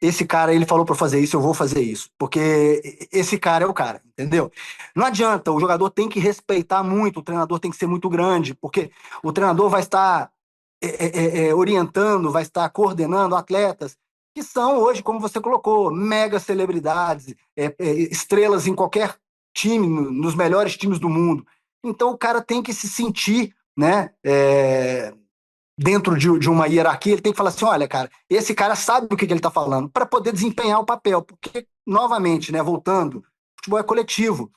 esse cara, ele falou para fazer isso, eu vou fazer isso, porque esse cara é o cara, entendeu? Não adianta, o jogador tem que respeitar muito, o treinador tem que ser muito grande, porque o treinador vai estar orientando, vai estar coordenando atletas que são hoje, como você colocou, mega celebridades, estrelas em qualquer time, nos melhores times do mundo. Então o cara tem que se sentir, né, dentro de uma hierarquia, ele tem que falar assim, olha, cara, esse cara sabe o que ele está falando, para poder desempenhar o papel, porque, novamente, né, voltando, futebol é coletivo.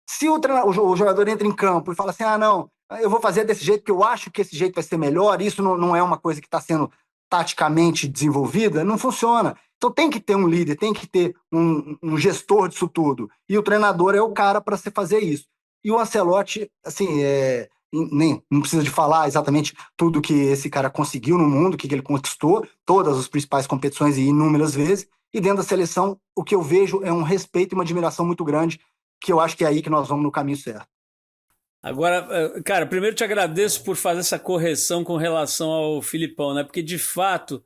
Se o jogador entra em campo e fala assim, não, eu vou fazer desse jeito, porque eu acho que esse jeito vai ser melhor, isso não é uma coisa que está sendo taticamente desenvolvida, não funciona. Então tem que ter um líder, tem que ter um gestor disso tudo, e o treinador é o cara para se fazer isso. E o Ancelotti, assim, nem não precisa de falar exatamente tudo que esse cara conseguiu no mundo, que ele conquistou, todas as principais competições e inúmeras vezes, e dentro da seleção, o que eu vejo é um respeito e uma admiração muito grande, que eu acho que é aí que nós vamos no caminho certo. Agora, cara, primeiro te agradeço por fazer essa correção com relação ao Filipão, né? Porque, de fato,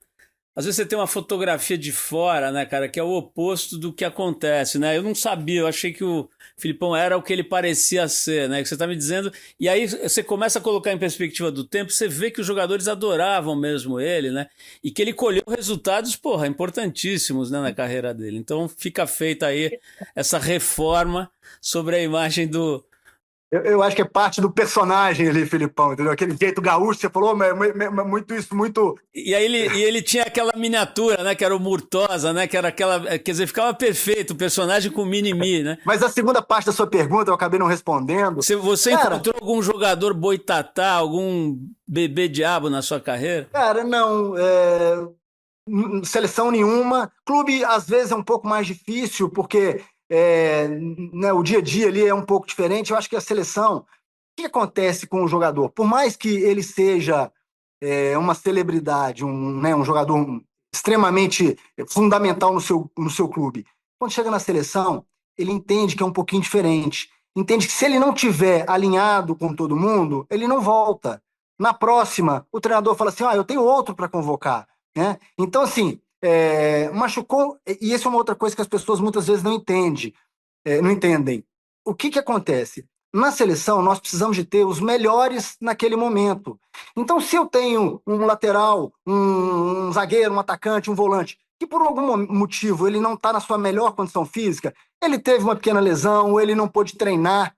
às vezes você tem uma fotografia de fora, né, cara, que é o oposto do que acontece, né? Eu não sabia, eu achei que o Filipão era o que ele parecia ser, né? Que você tá me dizendo. E aí você começa a colocar em perspectiva do tempo, você vê que os jogadores adoravam mesmo ele, né? E que ele colheu resultados, porra, importantíssimos, né, na carreira dele. Então fica feita aí essa reforma sobre a imagem do. Eu acho que é parte do personagem ali, Filipão, entendeu? Aquele jeito gaúcho, você falou, muito isso, muito... E aí ele tinha aquela miniatura, né, que era o Murtosa, né, que era aquela... Quer dizer, ficava perfeito o personagem com mini-mi, né? Mas a segunda parte da sua pergunta eu acabei não respondendo. Você encontrou algum jogador boitatá, algum bebê diabo na sua carreira? Cara, não, seleção nenhuma. Clube, às vezes, é um pouco mais difícil, porque né, o dia a dia ali é um pouco diferente. Eu acho que a seleção, o que acontece com o jogador? Por mais que ele seja uma celebridade, um jogador extremamente fundamental no seu clube, quando chega na seleção, ele entende que é um pouquinho diferente. Entende que se ele não tiver alinhado com todo mundo, ele não volta. Na próxima, o treinador fala assim, eu tenho outro para convocar. Né? Então, assim, machucou, e isso é uma outra coisa que as pessoas muitas vezes não entendem. O que acontece? Na seleção, nós precisamos de ter os melhores naquele momento. Então, se eu tenho um lateral, um zagueiro, um atacante, um volante, que por algum motivo ele não está na sua melhor condição física, ele teve uma pequena lesão, ou ele não pôde treinar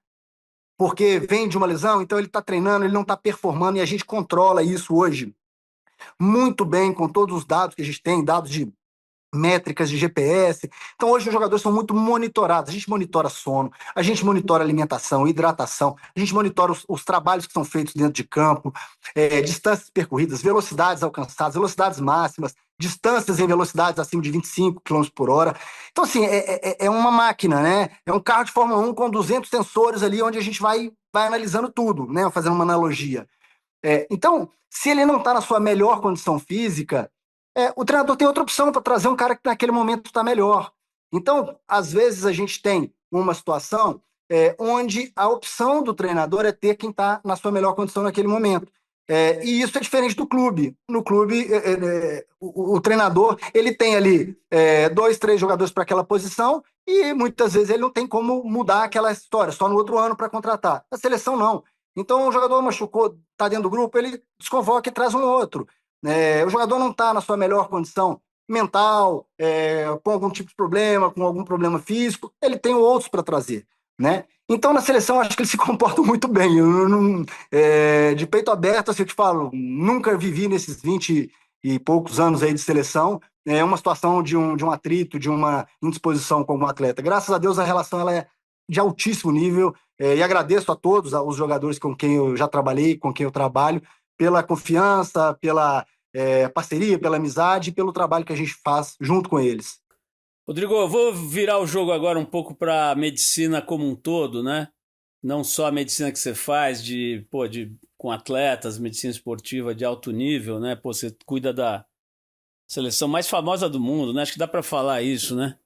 porque vem de uma lesão, então ele está treinando, ele não está performando, e a gente controla isso hoje muito bem com todos os dados que a gente tem, dados de métricas de GPS. Então hoje os jogadores são muito monitorados. A gente monitora sono, a gente monitora alimentação, hidratação, a gente monitora os trabalhos que são feitos dentro de campo, distâncias percorridas, velocidades alcançadas, velocidades máximas, distâncias em velocidades acima de 25 km por hora. Então, assim, é uma máquina, né? É um carro de Fórmula 1 com 200 sensores ali, onde a gente vai analisando tudo, né? Fazendo uma analogia. Então, se ele não está na sua melhor condição física, o treinador tem outra opção para trazer um cara que naquele momento está melhor. Então, às vezes a gente tem uma situação onde a opção do treinador é ter quem está na sua melhor condição naquele momento. E isso é diferente do clube. No clube, o treinador ele tem ali 2, 3 jogadores para aquela posição e muitas vezes ele não tem como mudar aquela história, só no outro ano para contratar. Na seleção, não. Então, o jogador machucou, está dentro do grupo, ele desconvoca e traz um outro. O jogador não está na sua melhor condição mental, com algum tipo de problema, com algum problema físico, ele tem outros para trazer. Né? Então, na seleção, acho que eles se comportam muito bem. De peito aberto, assim, eu te falo, nunca vivi nesses 20 e poucos anos aí de seleção uma situação de um atrito, de uma indisposição com algum atleta. Graças a Deus, a relação ela é de altíssimo nível, e agradeço a todos os jogadores com quem eu já trabalhei, com quem eu trabalho, pela confiança, pela parceria, pela amizade e pelo trabalho que a gente faz junto com eles. Rodrigo, eu vou virar o jogo agora um pouco para a medicina como um todo, né? Não só a medicina que você faz com atletas, medicina esportiva de alto nível, né? Você cuida da seleção mais famosa do mundo, né? Acho que dá para falar isso, né?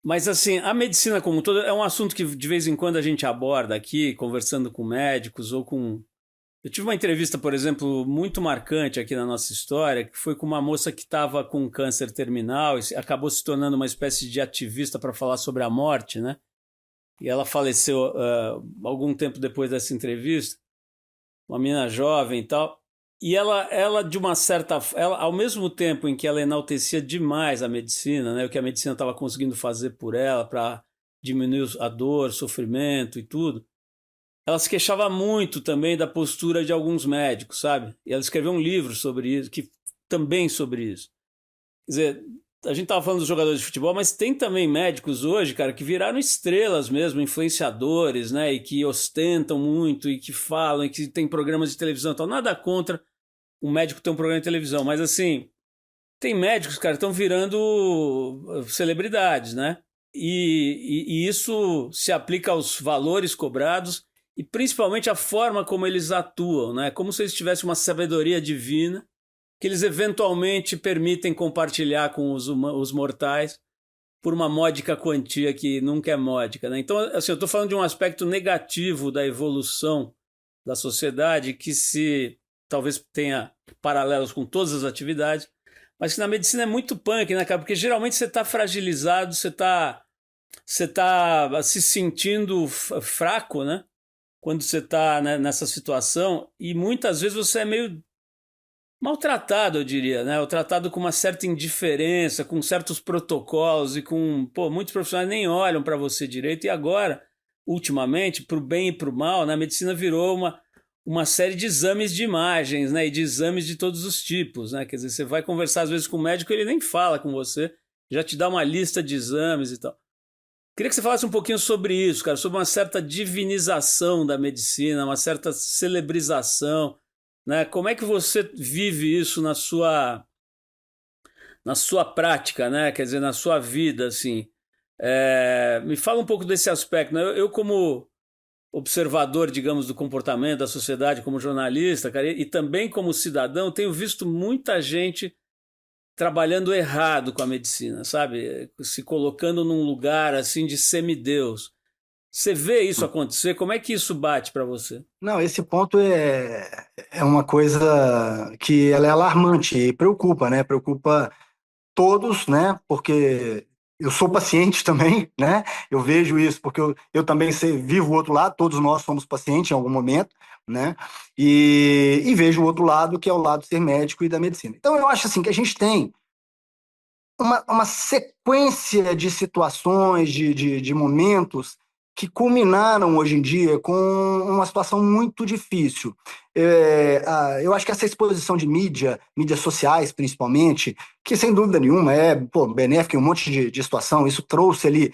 Mas assim, a medicina como um todo é um assunto que de vez em quando a gente aborda aqui, conversando com médicos ou com... Eu tive uma entrevista, por exemplo, muito marcante aqui na nossa história, que foi com uma moça que estava com câncer terminal e acabou se tornando uma espécie de ativista para falar sobre a morte, né? E ela faleceu algum tempo depois dessa entrevista, uma menina jovem e tal. E ela de uma certa, ela, ao mesmo tempo em que ela enaltecia demais a medicina, né, o que a medicina estava conseguindo fazer por ela para diminuir a dor, sofrimento e tudo, ela se queixava muito também da postura de alguns médicos, sabe? E ela escreveu um livro sobre isso, que também sobre isso. Quer dizer, a gente estava falando dos jogadores de futebol, mas tem também médicos hoje, cara, que viraram estrelas mesmo, influenciadores, né? E que ostentam muito, e que falam, e que tem programas de televisão e tal. Nada contra um médico ter um programa de televisão, mas assim, tem médicos, cara, que estão virando celebridades, né? E isso se aplica aos valores cobrados e principalmente a forma como eles atuam, né? Como se eles tivessem uma sabedoria divina que eles eventualmente permitem compartilhar com os mortais por uma módica quantia que nunca é módica, né? Então, assim, eu estou falando de um aspecto negativo da evolução da sociedade que se talvez tenha paralelos com todas as atividades, mas que na medicina é muito punk, né, cara? Porque geralmente você está fragilizado, você tá se sentindo fraco, né? Quando você está, né, nessa situação, e muitas vezes você é meio maltratado, eu diria, né? Ou tratado com uma certa indiferença, com certos protocolos e com, pô, muitos profissionais nem olham para você direito. E agora, ultimamente, para o bem e para o mal, né, a medicina virou uma série de exames de imagens, né? E de exames de todos os tipos, né? Quer dizer, você vai conversar às vezes com o médico, ele nem fala com você, já te dá uma lista de exames e tal. Queria que você falasse um pouquinho sobre isso, cara, sobre uma certa divinização da medicina, uma certa celebrização, né? Como é que você vive isso na sua prática, né? Quer dizer, na sua vida, assim. Me fala um pouco desse aspecto, né? Eu como observador, digamos, do comportamento da sociedade, como jornalista, cara, e também como cidadão, tenho visto muita gente trabalhando errado com a medicina, sabe? Se colocando num lugar assim de semideus. Você vê isso acontecer? Como é que isso bate para você? Não, esse ponto é uma coisa que ela é alarmante e preocupa, né? Preocupa todos, né? Porque eu sou paciente também, né? Eu vejo isso porque eu também vivo o outro lado, todos nós somos pacientes em algum momento, né? E vejo o outro lado, que é o lado de ser médico e da medicina. Então eu acho assim que a gente tem uma sequência de situações, de momentos que culminaram hoje em dia com uma situação muito difícil. Eu acho que essa exposição de mídias sociais principalmente, que sem dúvida nenhuma é benéfica em um monte de situação, isso trouxe ali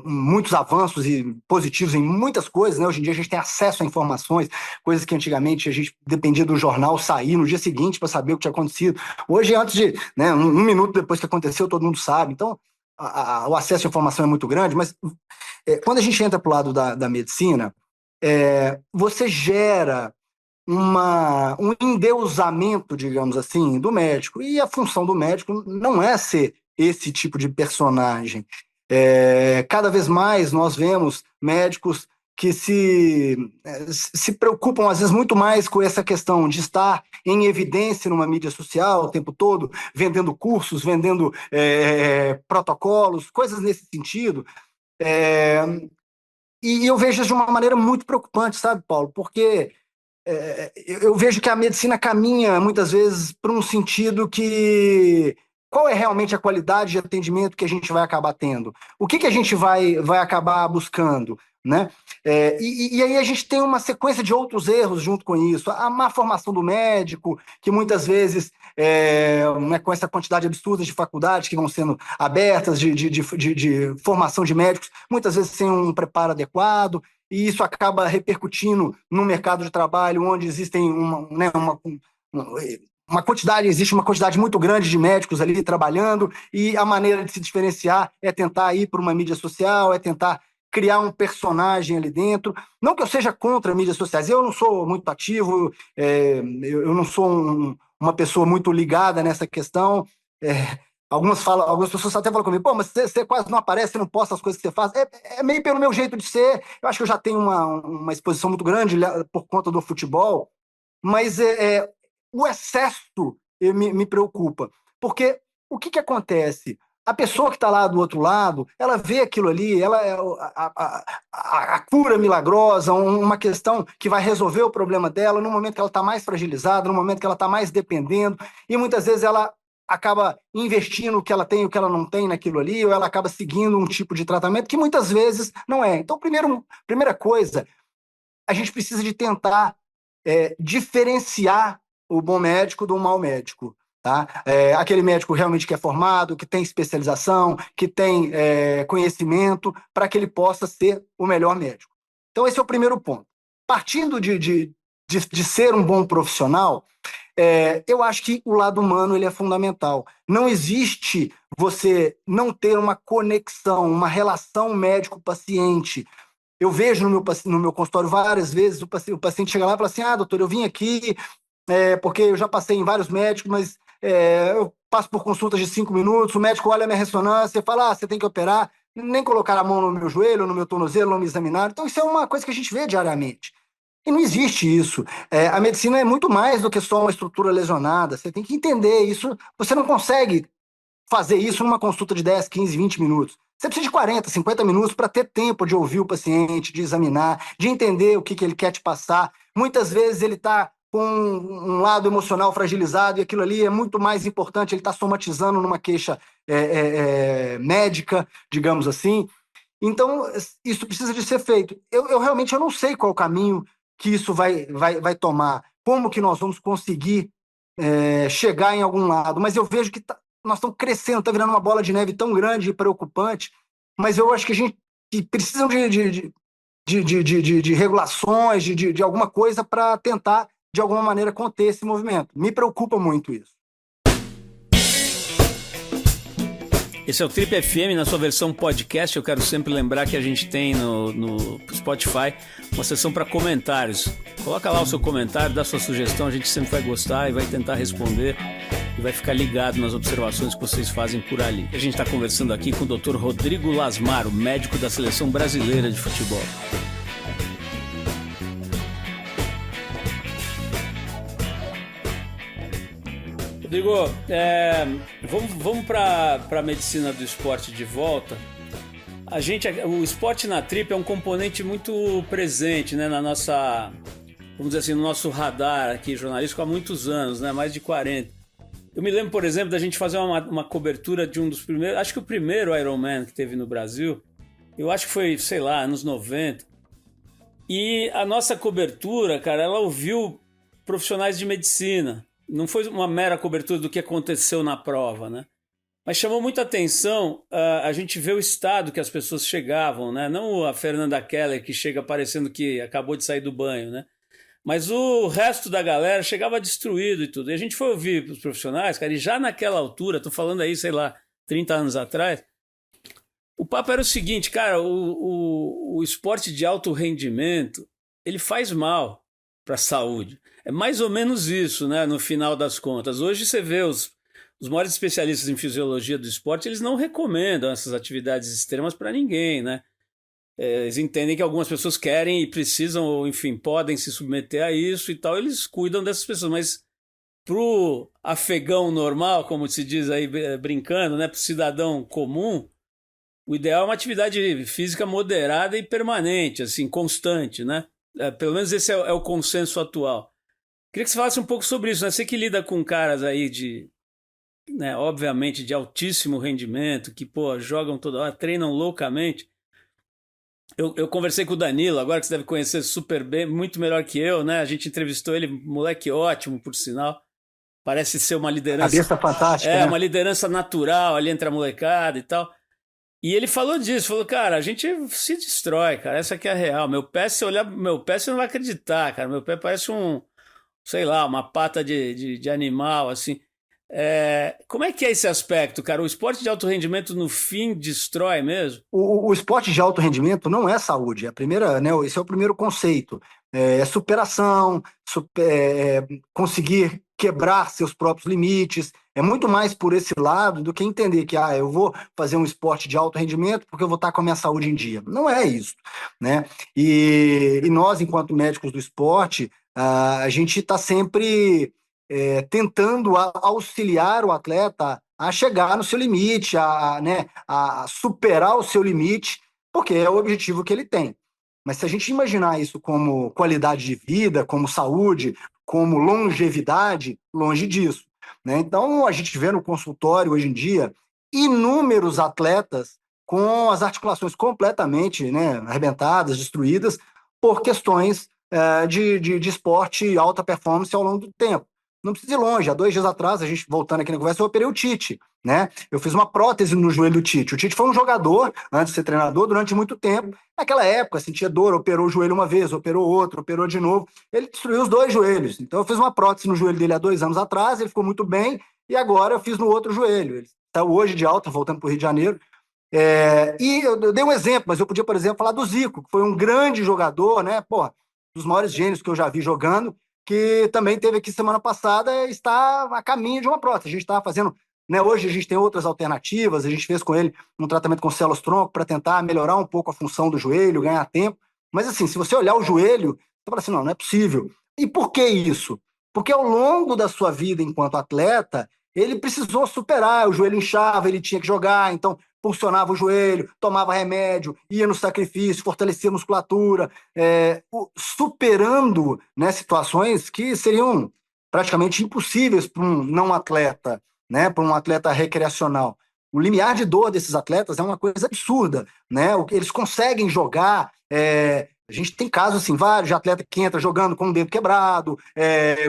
muitos avanços e positivos em muitas coisas, né? Hoje em dia a gente tem acesso a informações, coisas que antigamente a gente dependia do jornal sair no dia seguinte para saber o que tinha acontecido. Hoje, antes de, né, um minuto depois que aconteceu, todo mundo sabe. Então, o acesso à informação é muito grande, mas quando a gente entra para o lado da medicina, você gera um endeusamento, digamos assim, do médico. E a função do médico não é ser esse tipo de personagem. Cada vez mais nós vemos médicos que se preocupam, às vezes, muito mais com essa questão de estar em evidência numa mídia social o tempo todo, vendendo cursos, vendendo protocolos, coisas nesse sentido. E eu vejo isso de uma maneira muito preocupante, sabe, Paulo? Porque eu vejo que a medicina caminha, muitas vezes, para um sentido que... Qual é realmente a qualidade de atendimento que a gente vai acabar tendo? O que a gente vai acabar buscando? Né? E aí a gente tem uma sequência de outros erros junto com isso. A má formação do médico, que muitas vezes, né, com essa quantidade absurda de faculdades que vão sendo abertas, de formação de médicos, muitas vezes sem um preparo adequado, e isso acaba repercutindo no mercado de trabalho, onde existem existe uma quantidade muito grande de médicos ali trabalhando, e a maneira de se diferenciar é tentar ir para uma mídia social, é tentar criar um personagem ali dentro. Não que eu seja contra mídias sociais, eu não sou muito ativo, eu não sou uma pessoa muito ligada nessa questão. Algumas pessoas até falam comigo, mas você quase não aparece, você não posta as coisas que você faz. É meio pelo meu jeito de ser. Eu acho que eu já tenho uma exposição muito grande por conta do futebol, mas o excesso me preocupa. Porque o que acontece? a pessoa que está lá do outro lado, ela vê aquilo ali, ela é a cura milagrosa, uma questão que vai resolver o problema dela no momento que ela está mais fragilizada, no momento que ela está mais dependendo, e muitas vezes ela acaba investindo o que ela tem e o que ela não tem naquilo ali, ou ela acaba seguindo um tipo de tratamento que muitas vezes não é. Então, primeira coisa, a gente precisa de tentar diferenciar o bom médico do mau médico. Tá? Aquele médico realmente que é formado, que tem especialização, que tem conhecimento, para que ele possa ser o melhor médico. Então, esse é o primeiro ponto. Partindo de ser um bom profissional, eu acho que o lado humano ele é fundamental. Não existe você não ter uma conexão, uma relação médico-paciente. Eu vejo no meu consultório várias vezes o paciente chega lá e fala assim: doutor, eu vim aqui porque eu já passei em vários médicos, mas eu passo por consultas de 5 minutos, o médico olha a minha ressonância e fala: você tem que operar, nem colocar a mão no meu joelho, no meu tornozelo, não me examinar. Então isso é uma coisa que a gente vê diariamente. E não existe isso. A medicina é muito mais do que só uma estrutura lesionada. Você tem que entender isso. Você não consegue fazer isso numa consulta de 10, 15, 20 minutos. Você precisa de 40, 50 minutos para ter tempo de ouvir o paciente, de examinar, de entender o que ele quer te passar. Muitas vezes ele está com um lado emocional fragilizado e aquilo ali é muito mais importante, ele está somatizando numa queixa médica, digamos assim. Então, isso precisa de ser feito. Eu realmente não sei qual o caminho que isso vai tomar, como que nós vamos conseguir chegar em algum lado, mas eu vejo que nós estamos crescendo, está virando uma bola de neve tão grande e preocupante, mas eu acho que a gente precisa de regulações, de alguma coisa para tentar, de alguma maneira, conter esse movimento. Me preocupa muito isso. Esse é o Trip FM na sua versão podcast. Eu quero sempre lembrar que a gente tem no Spotify uma seção para comentários. Coloca lá o seu comentário, dá sua sugestão, a gente sempre vai gostar e vai tentar responder e vai ficar ligado nas observações que vocês fazem por ali. A gente está conversando aqui com o Dr. Rodrigo Lasmaro, médico da Seleção Brasileira de Futebol. Rodrigo, vamos para a medicina do esporte de volta. O esporte na Trip é um componente muito presente, né, na nossa, vamos dizer assim, no nosso radar aqui jornalístico há muitos anos, né, mais de 40. Eu me lembro, por exemplo, da gente fazer uma cobertura de um dos primeiros, acho que o primeiro Ironman que teve no Brasil, eu acho que foi, sei lá, anos 90. E a nossa cobertura, cara, ela ouviu profissionais de medicina. Não foi uma mera cobertura do que aconteceu na prova, né? Mas chamou muita atenção a gente ver o estado que as pessoas chegavam, né? Não a Fernanda Keller, que chega parecendo que acabou de sair do banho, né? Mas o resto da galera chegava destruído e tudo. E a gente foi ouvir os profissionais, cara, e já naquela altura, tô falando aí, sei lá, 30 anos atrás, o papo era o seguinte, cara, o esporte de alto rendimento, ele faz mal para a saúde. É mais ou menos isso, né, no final das contas. Hoje você vê os maiores especialistas em fisiologia do esporte, eles não recomendam essas atividades extremas para ninguém, né? Eles entendem que algumas pessoas querem e precisam, ou enfim, podem se submeter a isso e tal, eles cuidam dessas pessoas, mas pro afegão normal, como se diz aí brincando, né, pro cidadão comum, o ideal é uma atividade física moderada e permanente, assim, constante, né? Pelo menos esse é o consenso atual. Queria que você falasse um pouco sobre isso, né? Você que lida com caras aí né, obviamente, de altíssimo rendimento, que, jogam toda hora, treinam loucamente. Eu conversei com o Danilo, agora que você deve conhecer super bem, muito melhor que eu, né? A gente entrevistou ele, moleque ótimo, por sinal. Parece ser uma liderança... Cabeça fantástica, né? Uma liderança natural ali entre a molecada e tal. E ele falou disso, falou, cara, a gente se destrói, cara, essa aqui é a real. Meu pé, se olhar pro meu pé, você não vai acreditar, cara. Meu pé parece sei lá, uma pata de animal, assim. Como é que é esse aspecto, cara? O esporte de alto rendimento, no fim, destrói mesmo? O esporte de alto rendimento não é saúde. Esse é o primeiro conceito. É superação, conseguir quebrar seus próprios limites. É muito mais por esse lado do que entender que eu vou fazer um esporte de alto rendimento porque eu vou estar com a minha saúde em dia. Não é isso, né? E nós, enquanto médicos do esporte, a gente está sempre tentando auxiliar o atleta a chegar no seu limite, né, a superar o seu limite, porque é o objetivo que ele tem. Mas se a gente imaginar isso como qualidade de vida, como saúde, como longevidade, longe disso, né? Então, a gente vê no consultório hoje em dia inúmeros atletas com as articulações completamente, né, arrebentadas, destruídas, por questões de esporte e alta performance ao longo do tempo. Não precisa ir longe. Há 2 dias atrás, a gente voltando aqui na conversa, eu operei o Tite, né? Eu fiz uma prótese no joelho do Tite. O Tite foi um jogador, antes de ser treinador, durante muito tempo. Naquela época, sentia dor, operou o joelho uma vez, operou outro, operou de novo. Ele destruiu os 2 joelhos. Então, eu fiz uma prótese no joelho dele há 2 anos atrás, ele ficou muito bem, e agora eu fiz no outro joelho. Ele está hoje de alta, voltando para o Rio de Janeiro. E eu dei um exemplo, mas eu podia, por exemplo, falar do Zico, que foi um grande jogador, né? Pô, dos maiores gênios que eu já vi jogando, que também teve aqui semana passada, está a caminho de uma prótese. A gente está fazendo, né? Hoje a gente tem outras alternativas, a gente fez com ele um tratamento com células-tronco para tentar melhorar um pouco a função do joelho, ganhar tempo. Mas assim, se você olhar o joelho, você fala assim, não é possível. E por que isso? Porque ao longo da sua vida enquanto atleta, ele precisou superar, o joelho inchava, ele tinha que jogar, então funcionava o joelho, tomava remédio, ia no sacrifício, fortalecia a musculatura, superando, né, situações que seriam praticamente impossíveis para um não atleta, né, para um atleta recreacional. O limiar de dor desses atletas é uma coisa absurda, né? O que eles conseguem jogar. A gente tem casos assim, vários de atleta que entra jogando com o dedo quebrado,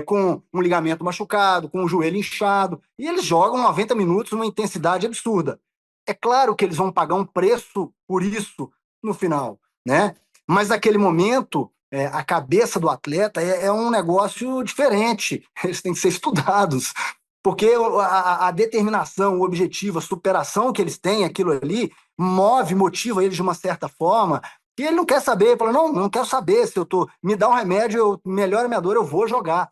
com um ligamento machucado, com o joelho inchado, e eles jogam 90 minutos numa intensidade absurda. É claro que eles vão pagar um preço por isso no final, né? Mas naquele momento, a cabeça do atleta é um negócio diferente. Eles têm que ser estudados, porque a determinação, o objetivo, a superação que eles têm, aquilo ali, motiva eles de uma certa forma, e ele não quer saber, ele fala, não quero saber se me dá um remédio, melhora a minha dor, eu vou jogar,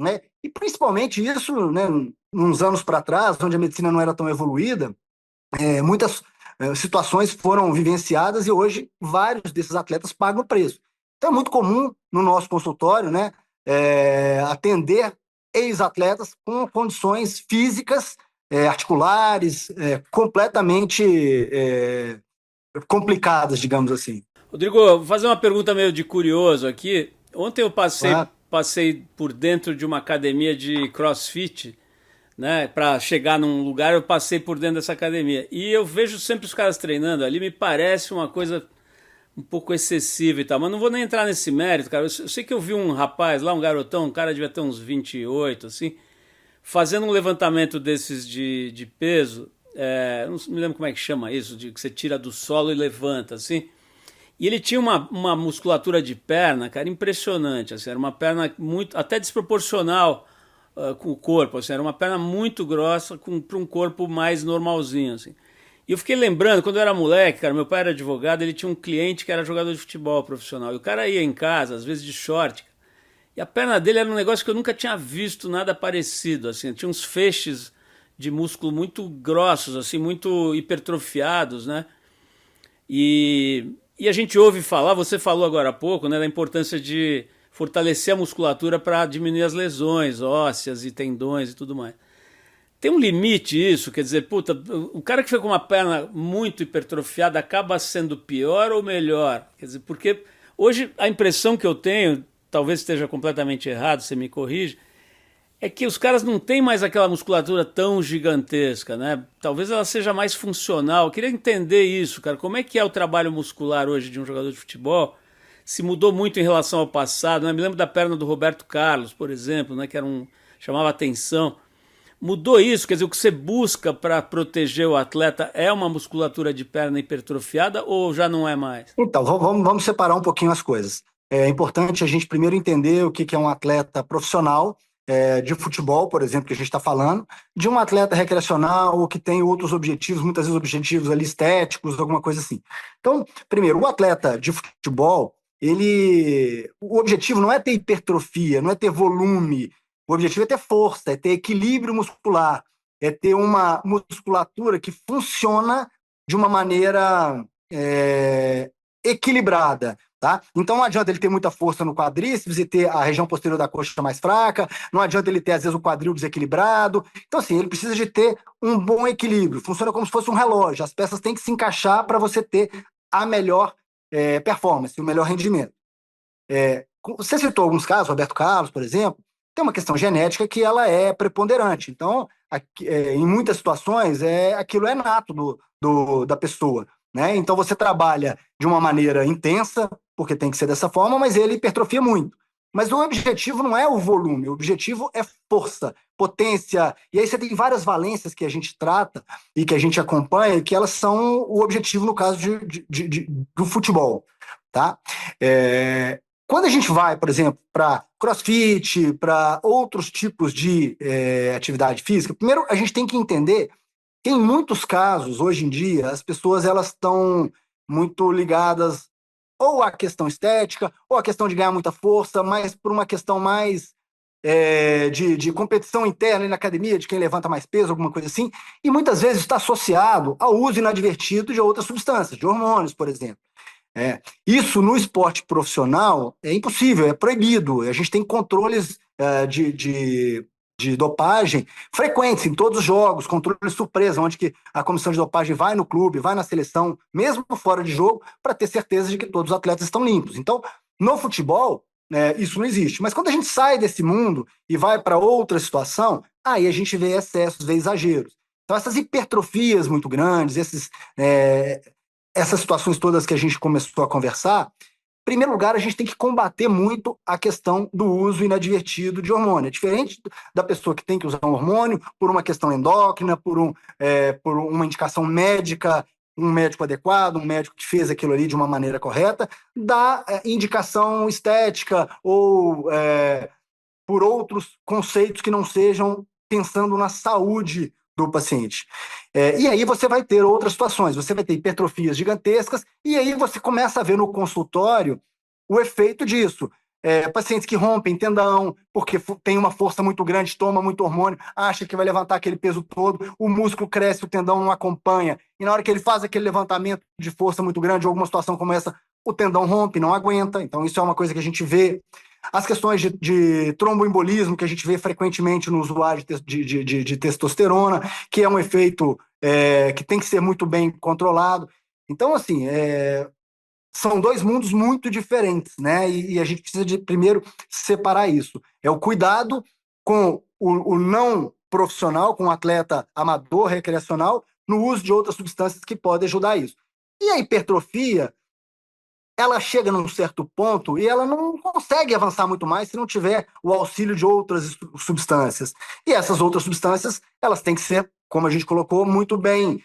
né? E principalmente isso, né, uns anos para trás, onde a medicina não era tão evoluída, muitas situações foram vivenciadas e hoje vários desses atletas pagam o preço. Então é muito comum no nosso consultório, né, atender ex-atletas com condições físicas, articulares, completamente complicadas, digamos assim. Rodrigo, vou fazer uma pergunta meio de curioso aqui. Ontem eu passei por dentro de uma academia de CrossFit, né? Para chegar num lugar, eu passei por dentro dessa academia. E eu vejo sempre os caras treinando ali, me parece uma coisa um pouco excessiva e tal. Mas não vou nem entrar nesse mérito, cara. Eu sei que eu vi um rapaz lá, um garotão, um cara devia ter uns 28, assim, fazendo um levantamento desses de peso. Não me lembro como é que chama isso, de que você tira do solo e levanta, assim. E ele tinha uma musculatura de perna, cara, impressionante, assim, era uma perna muito, até desproporcional com o corpo, assim, era uma perna muito grossa para um corpo mais normalzinho, assim. E eu fiquei lembrando, quando eu era moleque, cara, meu pai era advogado, ele tinha um cliente que era jogador de futebol profissional, e o cara ia em casa, às vezes de short, e a perna dele era um negócio que eu nunca tinha visto nada parecido, assim, tinha uns feixes de músculo muito grossos, assim, muito hipertrofiados, né? E a gente ouve falar, você falou agora há pouco, né, da importância de fortalecer a musculatura para diminuir as lesões ósseas e tendões e tudo mais. Tem um limite isso? Quer dizer, puta, o cara que foi com uma perna muito hipertrofiada acaba sendo pior ou melhor? Quer dizer, porque hoje a impressão que eu tenho, talvez esteja completamente errado, você me corrige, é que os caras não têm mais aquela musculatura tão gigantesca, né? Talvez ela seja mais funcional. Eu queria entender isso, cara. Como é que é o trabalho muscular hoje de um jogador de futebol? Se mudou muito em relação ao passado, né? Me lembro da perna do Roberto Carlos, por exemplo, né? Que era chamava atenção. Mudou isso? Quer dizer, o que você busca para proteger o atleta é uma musculatura de perna hipertrofiada ou já não é mais? Então, vamos separar um pouquinho as coisas. É importante a gente primeiro entender o que é um atleta profissional, de futebol, por exemplo, que a gente está falando, de um atleta recreacional ou que tem outros objetivos, muitas vezes objetivos ali estéticos, alguma coisa assim. Então, primeiro, o atleta de futebol, o objetivo não é ter hipertrofia, não é ter volume, o objetivo é ter força, é ter equilíbrio muscular, é ter uma musculatura que funciona de uma maneira equilibrada. Tá? Então não adianta ele ter muita força no quadríceps e ter a região posterior da coxa mais fraca, não adianta ele ter, às vezes, o quadril desequilibrado. Então, assim, ele precisa de ter um bom equilíbrio, funciona como se fosse um relógio, as peças têm que se encaixar para você ter a melhor performance, o melhor rendimento. Você citou alguns casos, Roberto Carlos, por exemplo, tem uma questão genética que ela é preponderante. Então, em muitas situações, aquilo é nato da pessoa. Né? Então, você trabalha de uma maneira intensa, porque tem que ser dessa forma, mas ele hipertrofia muito. Mas o objetivo não é o volume, o objetivo é força, potência. E aí você tem várias valências que a gente trata e que a gente acompanha, que elas são o objetivo no caso do futebol. Tá? Quando a gente vai, por exemplo, para CrossFit, para outros tipos de atividade física, primeiro a gente tem que entender que em muitos casos, hoje em dia, as pessoas elas estão muito ligadas ou à questão estética, ou à questão de ganhar muita força, mas por uma questão mais de competição interna na academia, de quem levanta mais peso, alguma coisa assim, e muitas vezes está associado ao uso inadvertido de outras substâncias, de hormônios, por exemplo. Isso no esporte profissional é impossível, é proibido. A gente tem controles de dopagem frequentes em todos os jogos, controle surpresa, onde que a comissão de dopagem vai no clube, vai na seleção, mesmo fora de jogo, para ter certeza de que todos os atletas estão limpos. Então, no futebol, isso não existe. Mas quando a gente sai desse mundo e vai para outra situação, aí a gente vê excessos, vê exageros. Então, essas hipertrofias muito grandes, essas situações todas que a gente começou a conversar, em primeiro lugar, a gente tem que combater muito a questão do uso inadvertido de hormônio. É diferente da pessoa que tem que usar um hormônio por uma questão endócrina, por uma indicação médica, um médico adequado, um médico que fez aquilo ali de uma maneira correta, da indicação estética ou por outros conceitos que não sejam pensando na saúde do paciente. E aí você vai ter outras situações, você vai ter hipertrofias gigantescas, e aí você começa a ver no consultório o efeito disso. Pacientes que rompem tendão, porque tem uma força muito grande, toma muito hormônio, acha que vai levantar aquele peso todo, o músculo cresce, o tendão não acompanha, e na hora que ele faz aquele levantamento de força muito grande, ou alguma situação como essa, o tendão rompe, não aguenta. Então isso é uma coisa que a gente vê. As questões de tromboembolismo, que a gente vê frequentemente no usuário de testosterona, que é um efeito que tem que ser muito bem controlado. Então, assim, são dois mundos muito diferentes, né? E a gente precisa de, primeiro, separar isso. É o cuidado com o não profissional, com o atleta amador, recreacional, no uso de outras substâncias que podem ajudar isso. E a hipertrofia, ela chega num certo ponto e ela não consegue avançar muito mais se não tiver o auxílio de outras substâncias. E essas outras substâncias, elas têm que ser, como a gente colocou, muito bem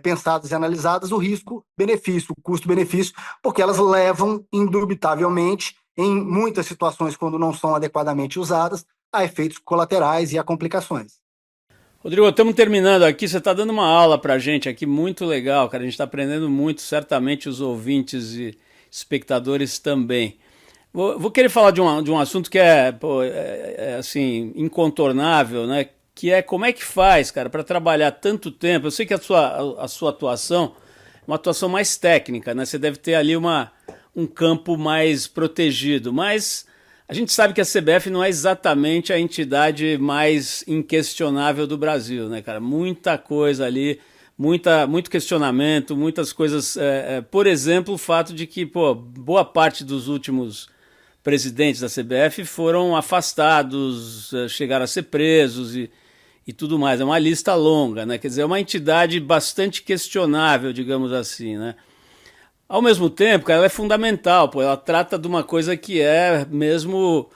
pensadas e analisadas, o risco-benefício, o custo-benefício, porque elas levam, indubitavelmente, em muitas situações, quando não são adequadamente usadas, a efeitos colaterais e a complicações. Rodrigo, estamos terminando aqui, você está dando uma aula para a gente aqui, muito legal, cara, a gente está aprendendo muito, certamente os ouvintes e espectadores também. Vou querer falar de um assunto que assim, incontornável, né? Que é como é que faz, cara, para trabalhar tanto tempo. Eu sei que a sua atuação é uma atuação mais técnica, né? Você deve ter ali um campo mais protegido, mas a gente sabe que a CBF não é exatamente a entidade mais inquestionável do Brasil, né, cara? Muita coisa ali, muito questionamento, muitas coisas. Por exemplo, o fato de que boa parte dos últimos presidentes da CBF foram afastados, chegaram a ser presos e tudo mais. É uma lista longa, né? Quer dizer, é uma entidade bastante questionável, digamos assim, né? Ao mesmo tempo, cara, ela é fundamental, ela trata de uma coisa que é mesmo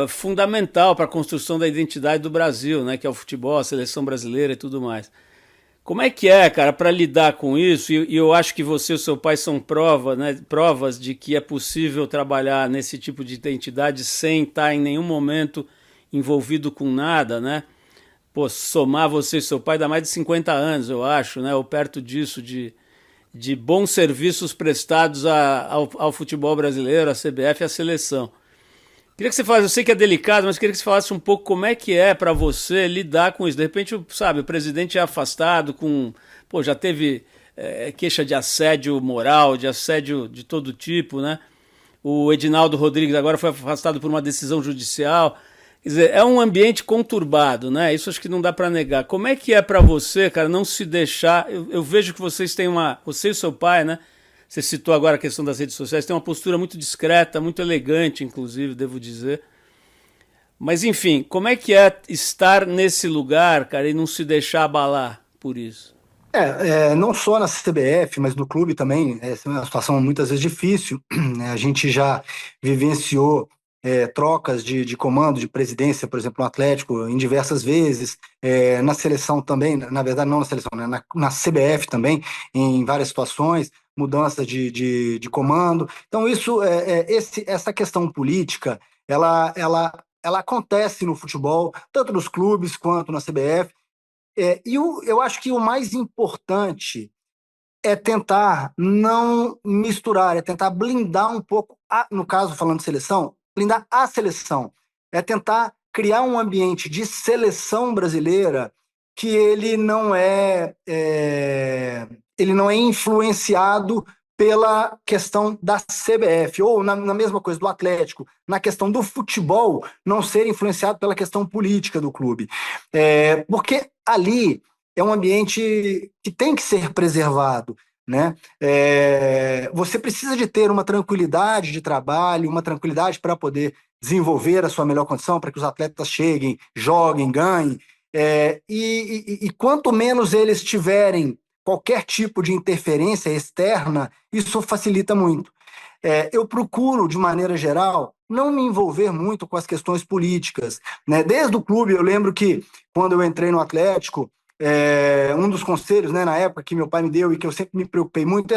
fundamental para a construção da identidade do Brasil, né? Que é o futebol, a seleção brasileira e tudo mais. Como é que cara, para lidar com isso? E eu acho que você e o seu pai são provas de que é possível trabalhar nesse tipo de identidade sem estar em nenhum momento envolvido com nada, né? Somar você e seu pai dá mais de 50 anos, eu acho, né? Ou perto disso, de bons serviços prestados ao futebol brasileiro, à CBF e à seleção. Queria que você falasse, eu sei que é delicado, mas queria que você falasse um pouco como é que é para você lidar com isso. De repente, sabe, o presidente é afastado já teve queixa de assédio moral, de assédio de todo tipo, né? O Edinaldo Rodrigues agora foi afastado por uma decisão judicial. Quer dizer, é um ambiente conturbado, né? Isso acho que não dá para negar. Como é que é para você, cara, não se deixar... Eu vejo que vocês têm Você e o seu pai, né? Você citou agora a questão das redes sociais, tem uma postura muito discreta, muito elegante, inclusive, devo dizer. Mas, enfim, como é que é estar nesse lugar, cara, e não se deixar abalar por isso? Não só na CBF, mas no clube também, essa é uma situação muitas vezes difícil, né? A gente já vivenciou trocas de comando, de presidência, por exemplo, no Atlético, em diversas vezes, na seleção também, na verdade não na seleção, né? Na CBF também, em várias situações, mudança de comando. Então essa questão política, ela acontece no futebol, tanto nos clubes quanto na CBF. Eu acho que o mais importante é tentar não misturar, é tentar blindar um pouco, no caso, falando de seleção, blindar a seleção. É tentar criar um ambiente de seleção brasileira que ele não é influenciado pela questão da CBF, ou na mesma coisa do Atlético, na questão do futebol, não ser influenciado pela questão política do clube. Porque ali é um ambiente que tem que ser preservado, né? Você precisa de ter uma tranquilidade de trabalho, uma tranquilidade para poder desenvolver a sua melhor condição, para que os atletas cheguem, joguem, ganhem. E quanto menos eles tiverem qualquer tipo de interferência externa, isso facilita muito. Eu procuro, de maneira geral, não me envolver muito com as questões políticas, né? Desde o clube, eu lembro que, quando eu entrei no Atlético, um dos conselhos, né, na época que meu pai me deu e que eu sempre me preocupei muito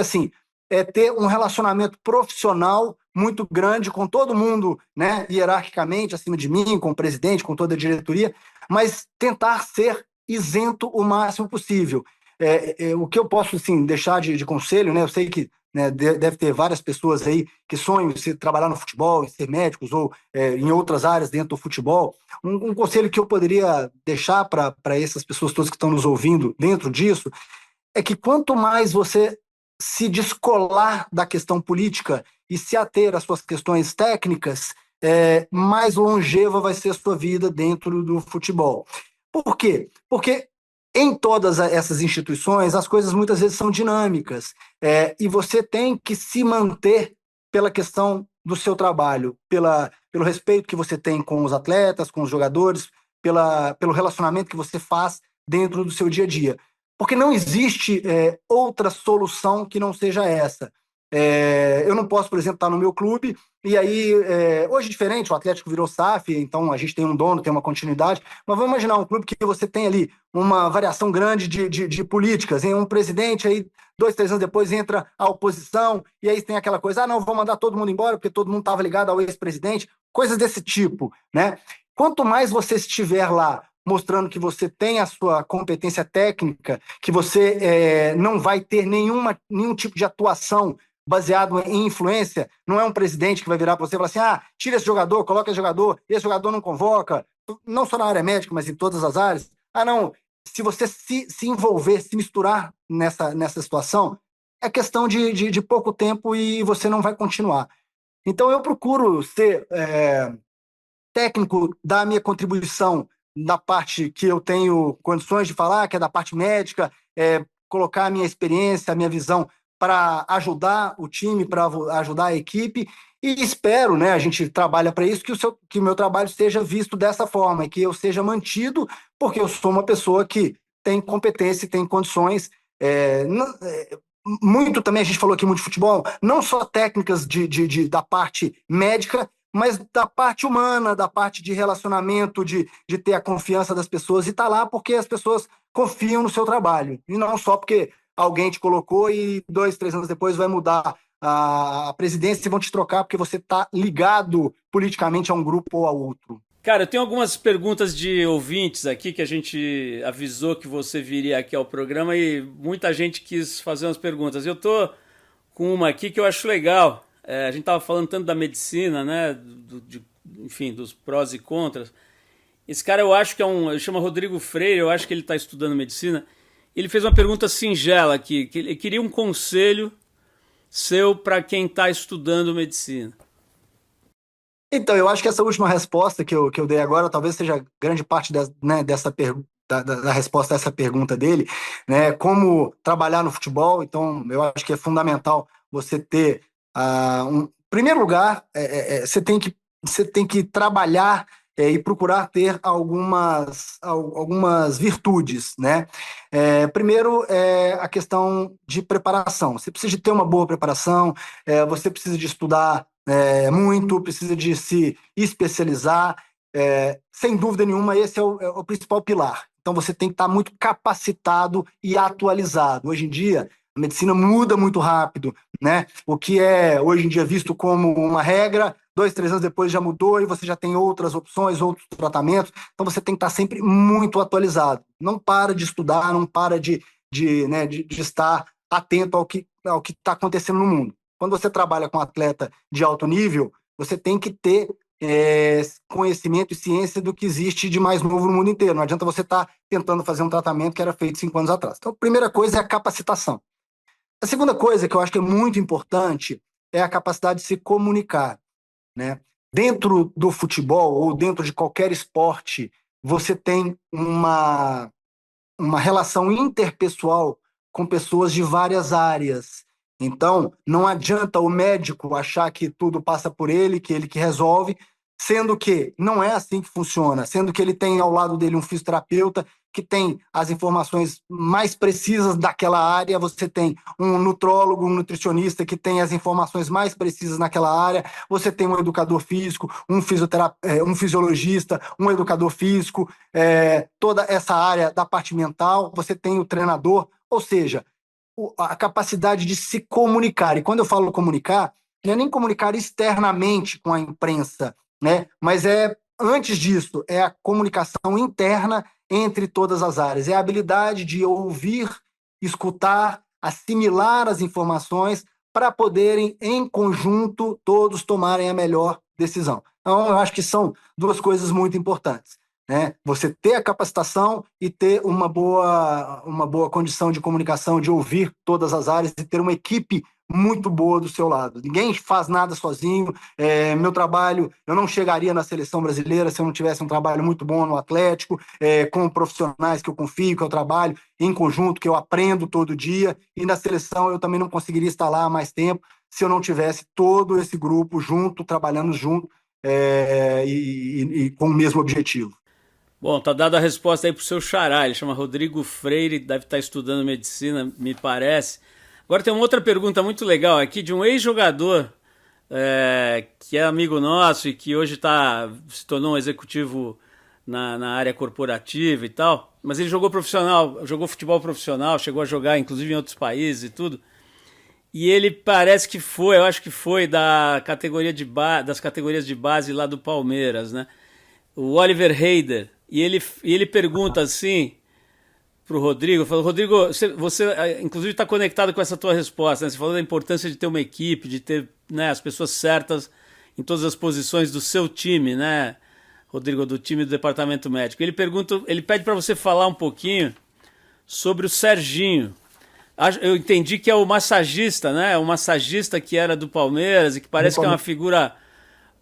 é ter um relacionamento profissional muito grande com todo mundo, né, hierarquicamente acima de mim, com o presidente, com toda a diretoria, mas tentar ser isento o máximo possível. O que eu posso, assim, deixar de conselho, né, eu sei que, né, deve ter várias pessoas aí que sonham em trabalhar no futebol, em ser médicos ou em outras áreas dentro do futebol. Um conselho que eu poderia deixar para essas pessoas todas que estão nos ouvindo dentro disso é que quanto mais você se descolar da questão política e se ater às suas questões técnicas, mais longeva vai ser a sua vida dentro do futebol. Por quê? Porque em todas essas instituições, as coisas muitas vezes são dinâmicas, e você tem que se manter pela questão do seu trabalho, pelo respeito que você tem com os atletas, com os jogadores, pelo relacionamento que você faz dentro do seu dia a dia. Porque não existe outra solução que não seja essa. Eu não posso, por exemplo, estar no meu clube e aí, hoje é diferente, o Atlético virou SAF, então a gente tem um dono, tem uma continuidade, mas vamos imaginar um clube que você tem ali uma variação grande de políticas, hein? Um presidente, aí 2, 3 anos depois entra a oposição, e aí tem aquela coisa, não, vou mandar todo mundo embora porque todo mundo estava ligado ao ex-presidente, coisas desse tipo, né? Quanto mais você estiver lá mostrando que você tem a sua competência técnica, que você não vai ter nenhum tipo de atuação baseado em influência, não é um presidente que vai virar para você e falar assim, tira esse jogador, coloca esse jogador não convoca, não só na área médica, mas em todas as áreas. Não, se você se envolver, se misturar nessa situação, é questão de pouco tempo e você não vai continuar. Então eu procuro ser técnico, dar a minha contribuição da parte que eu tenho condições de falar, que é da parte médica, colocar a minha experiência, a minha visão para ajudar o time, para ajudar a equipe, e espero, né, a gente trabalha para isso, que o meu trabalho seja visto dessa forma, que eu seja mantido, porque eu sou uma pessoa que tem competência e tem condições, muito também, a gente falou aqui muito de futebol, não só técnicas da parte médica, mas da parte humana, da parte de relacionamento, de ter a confiança das pessoas, e estar lá porque as pessoas confiam no seu trabalho, e não só porque alguém te colocou e 2, 3 anos depois vai mudar a presidência e vão te trocar porque você está ligado politicamente a um grupo ou a outro. Cara, eu tenho algumas perguntas de ouvintes aqui que a gente avisou que você viria aqui ao programa e muita gente quis fazer umas perguntas. Eu tô com uma aqui que eu acho legal. A gente tava falando tanto da medicina, né? Enfim, dos prós e contras. Esse cara eu acho que ele chama Rodrigo Freire, eu acho que ele está estudando medicina. Ele fez uma pergunta singela aqui, que ele queria um conselho seu para quem está estudando medicina. Então, eu acho que essa última resposta que eu dei agora talvez seja grande parte né, dessa pergunta. Da resposta a essa pergunta dele, né? Como trabalhar no futebol. Então, eu acho que é fundamental você ter em primeiro lugar, você tem que trabalhar e procurar ter algumas virtudes, né? Primeiro, a questão de preparação. Você precisa de ter uma boa preparação, você precisa de estudar muito, precisa de se especializar. Sem dúvida nenhuma, esse é o principal pilar. Então, você tem que estar muito capacitado e atualizado. Hoje em dia, a medicina muda muito rápido, né? O que é hoje em dia visto como uma regra, 2, 3 anos depois já mudou e você já tem outras opções, outros tratamentos. Então, você tem que estar sempre muito atualizado. Não para de estudar, não para né, de estar atento ao que está acontecendo no mundo. Quando você trabalha com atleta de alto nível, você tem que ter conhecimento e ciência do que existe de mais novo no mundo inteiro. Não adianta você estar tentando fazer um tratamento que era feito 5 anos atrás. Então, a primeira coisa é a capacitação. A segunda coisa que eu acho que é muito importante é a capacidade de se comunicar, né? Dentro do futebol ou dentro de qualquer esporte, você tem uma relação interpessoal com pessoas de várias áreas. Então, não adianta o médico achar que tudo passa por ele, que ele que resolve, sendo que não é assim que funciona, sendo que ele tem ao lado dele um fisioterapeuta que tem as informações mais precisas daquela área, você tem um nutrólogo, um nutricionista que tem as informações mais precisas naquela área, você tem um educador físico, um fisiologista, um educador físico, toda essa área da parte mental, você tem o treinador, ou seja, a capacidade de se comunicar. E quando eu falo comunicar, não é nem comunicar externamente com a imprensa, né? Mas antes disso, é a comunicação interna entre todas as áreas. É a habilidade de ouvir, escutar, assimilar as informações para poderem, em conjunto, todos tomarem a melhor decisão. Então, eu acho que são duas coisas muito importantes, né? Você ter a capacitação e ter uma boa condição de comunicação, de ouvir todas as áreas e ter uma equipe muito boa do seu lado. Ninguém faz nada sozinho. Meu trabalho, eu não chegaria na seleção brasileira se eu não tivesse um trabalho muito bom no Atlético, com profissionais que eu confio, que eu trabalho em conjunto, que eu aprendo todo dia, e na seleção eu também não conseguiria estar lá há mais tempo se eu não tivesse todo esse grupo junto, trabalhando junto, e com o mesmo objetivo. Bom, tá dada a resposta aí pro seu xará. Ele chama Rodrigo Freire, deve estar estudando medicina, me parece. Agora tem uma outra pergunta muito legal aqui de um ex-jogador que é amigo nosso e que hoje se tornou um executivo na área corporativa e tal. Mas ele jogou profissional, jogou futebol profissional, chegou a jogar inclusive em outros países e tudo. E ele parece que eu acho que foi das categorias de base lá do Palmeiras, né? O Oliver Heider. E ele pergunta assim pro Rodrigo, falou, Rodrigo, você inclusive está conectado com essa tua resposta, né? Você falou da importância de ter uma equipe, de ter, né, as pessoas certas em todas as posições do seu time, né, Rodrigo, do time do departamento médico. Ele pede para você falar um pouquinho sobre o Serginho. Eu entendi que é o massagista, né? O massagista que era do Palmeiras e que parece que é uma figura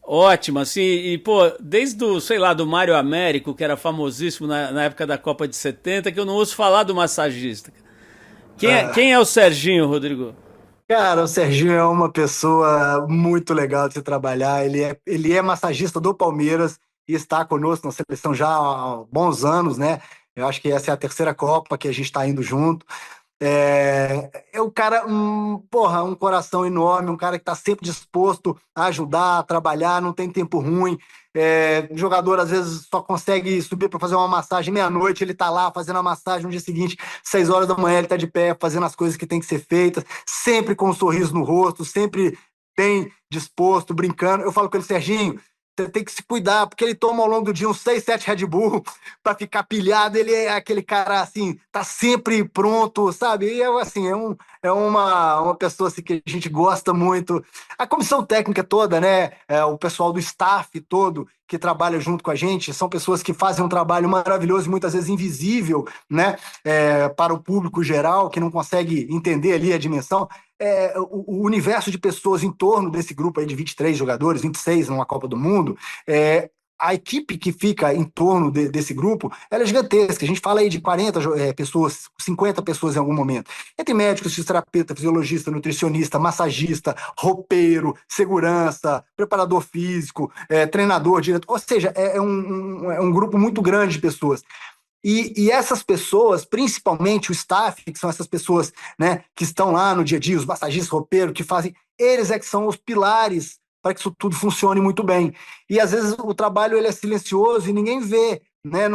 ótima, assim, e pô, desde sei lá, do Mário Américo, que era famosíssimo na época da Copa de 70, que eu não ouço falar do massagista. Quem é o Serginho, Rodrigo? Cara, o Serginho é uma pessoa muito legal de se trabalhar. Ele é massagista do Palmeiras e está conosco na seleção já há bons anos, né? Eu acho que essa é a terceira Copa que a gente está indo junto. É um cara, porra, um coração enorme, um cara que está sempre disposto a ajudar, a trabalhar, não tem tempo ruim. O jogador às vezes só consegue subir para fazer uma massagem meia-noite, ele está lá fazendo a massagem no dia seguinte, 6 horas da manhã, ele está de pé fazendo as coisas que tem que ser feitas, sempre com um sorriso no rosto, sempre bem disposto, brincando. Eu falo com ele, Serginho, você tem que se cuidar, porque ele toma ao longo do dia uns 6, 7 Red Bull para ficar pilhado. Ele é aquele cara, assim, tá sempre pronto, sabe? E, assim, uma pessoa assim, que a gente gosta muito. A comissão técnica toda, né? O pessoal do staff todo, que trabalha junto com a gente, são pessoas que fazem um trabalho maravilhoso e muitas vezes invisível, né, para o público geral, que não consegue entender ali a dimensão. O universo de pessoas em torno desse grupo aí de 23 jogadores, 26 numa Copa do Mundo, a equipe que fica em torno desse grupo, ela é gigantesca. A gente fala aí de 40 pessoas, 50 pessoas em algum momento. Entre médicos, fisioterapeuta, fisiologista, nutricionista, massagista, roupeiro, segurança, preparador físico, treinador, diretor. Ou seja, é um grupo muito grande de pessoas. E essas pessoas, principalmente o staff, que são essas pessoas, né, que estão lá no dia a dia, os massagistas, roupeiros, que fazem, eles é que são os pilares para que isso tudo funcione muito bem. E às vezes o trabalho ele é silencioso e ninguém vê, né?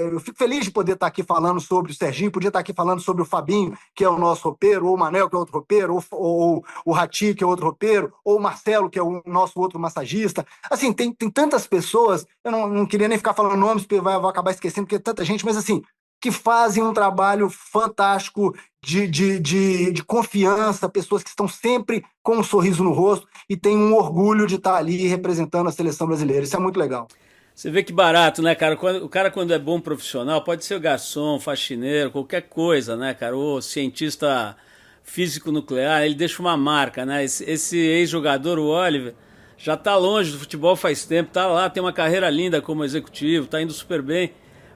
Eu fico feliz de poder estar aqui falando sobre o Serginho, podia estar aqui falando sobre o Fabinho, que é o nosso roupeiro, ou o Manel, que é outro roupeiro, ou o Rati, que é outro roupeiro, ou o Marcelo, que é o nosso outro massagista. Assim, tem tantas pessoas, eu não queria nem ficar falando nomes, porque vou acabar esquecendo, porque é tanta gente, mas assim, que fazem um trabalho fantástico de confiança, pessoas que estão sempre com um sorriso no rosto e têm um orgulho de estar ali representando a seleção brasileira. Isso é muito legal. Você vê que barato, né, cara? O cara, quando é bom profissional, pode ser o garçom, faxineiro, qualquer coisa, né, cara? Ou cientista físico nuclear, ele deixa uma marca, né? Esse ex-jogador, o Oliver, já tá longe do futebol faz tempo, tá lá, tem uma carreira linda como executivo, tá indo super bem.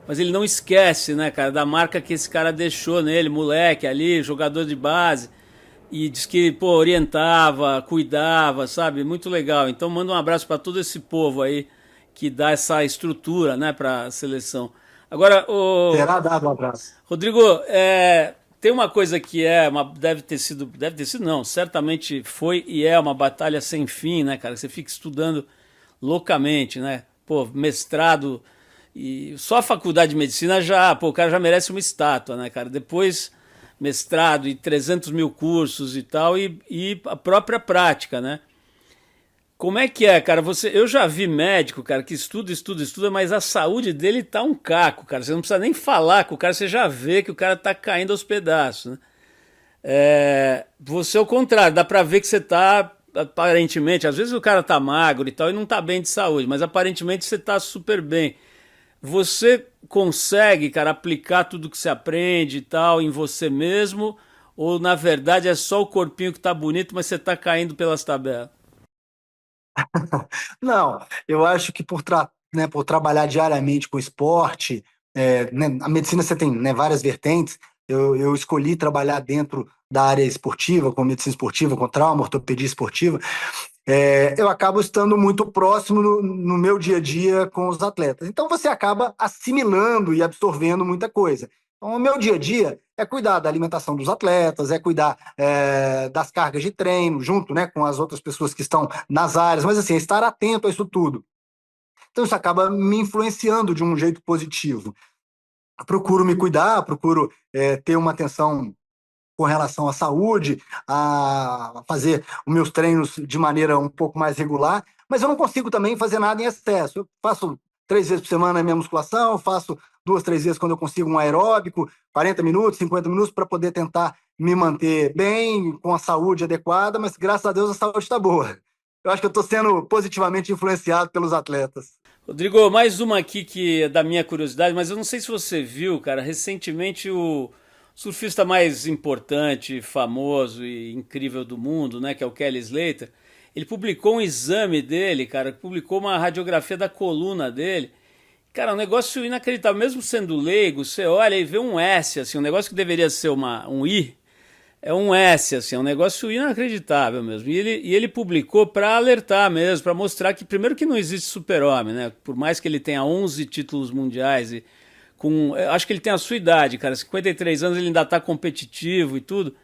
Mas ele não esquece, né, cara, da marca que esse cara deixou nele, moleque ali, jogador de base. E diz que, pô, orientava, cuidava, sabe? Muito legal. Então manda um abraço para todo esse povo aí que dá essa estrutura, né, para a seleção. Agora, Será dado um abraço. Rodrigo, tem uma coisa que deve ter sido não, certamente foi e é uma batalha sem fim, né, cara? Você fica estudando loucamente, né? Pô, mestrado. E só a faculdade de medicina o cara já merece uma estátua, né, cara? Depois mestrado e 300 mil cursos e tal, e a própria prática, né? Como é que é, cara? Eu já vi médico, cara, que estuda, mas a saúde dele tá um caco, cara. Você não precisa nem falar com o cara, você já vê que o cara tá caindo aos pedaços, né? Você é o contrário, dá pra ver que você tá, aparentemente, às vezes o cara tá magro e tal, e não tá bem de saúde, mas aparentemente você tá super bem. Você consegue, cara, aplicar tudo que você aprende e tal em você mesmo? Ou, na verdade, é só o corpinho que tá bonito, mas você tá caindo pelas tabelas? Não, eu acho que por trabalhar diariamente com esporte, né, a medicina você tem, né, várias vertentes. Eu escolhi trabalhar dentro da área esportiva, com medicina esportiva, com trauma, ortopedia esportiva. Eu acabo estando muito próximo no meu dia a dia com os atletas. Então você acaba assimilando e absorvendo muita coisa. Então, o meu dia a dia é cuidar da alimentação dos atletas, é cuidar das cargas de treino, junto, né, com as outras pessoas que estão nas áreas, mas assim, estar atento a isso tudo. Então isso acaba me influenciando de um jeito positivo. Procuro me cuidar, procuro ter uma atenção com relação à saúde, a fazer os meus treinos de maneira um pouco mais regular, mas eu não consigo também fazer nada em excesso. Eu faço 3 vezes por semana a minha musculação, faço 2, 3 vezes quando eu consigo um aeróbico, 40 minutos, 50 minutos, para poder tentar me manter bem, com a saúde adequada, mas graças a Deus a saúde está boa. Eu acho que eu estou sendo positivamente influenciado pelos atletas. Rodrigo, mais uma aqui que é da minha curiosidade, mas eu não sei se você viu, cara, recentemente o surfista mais importante, famoso e incrível do mundo, né, que é o Kelly Slater, ele publicou um exame dele, cara, publicou uma radiografia da coluna dele. Cara, um negócio inacreditável, mesmo sendo leigo, você olha e vê um S, assim, um negócio que deveria ser um I, é um S, assim, é um negócio inacreditável mesmo. E ele publicou para alertar mesmo, para mostrar que, primeiro, que não existe super-homem, né? Por mais que ele tenha 11 títulos mundiais e acho que ele tem a sua idade, cara, 53 anos, ele ainda tá competitivo e tudo.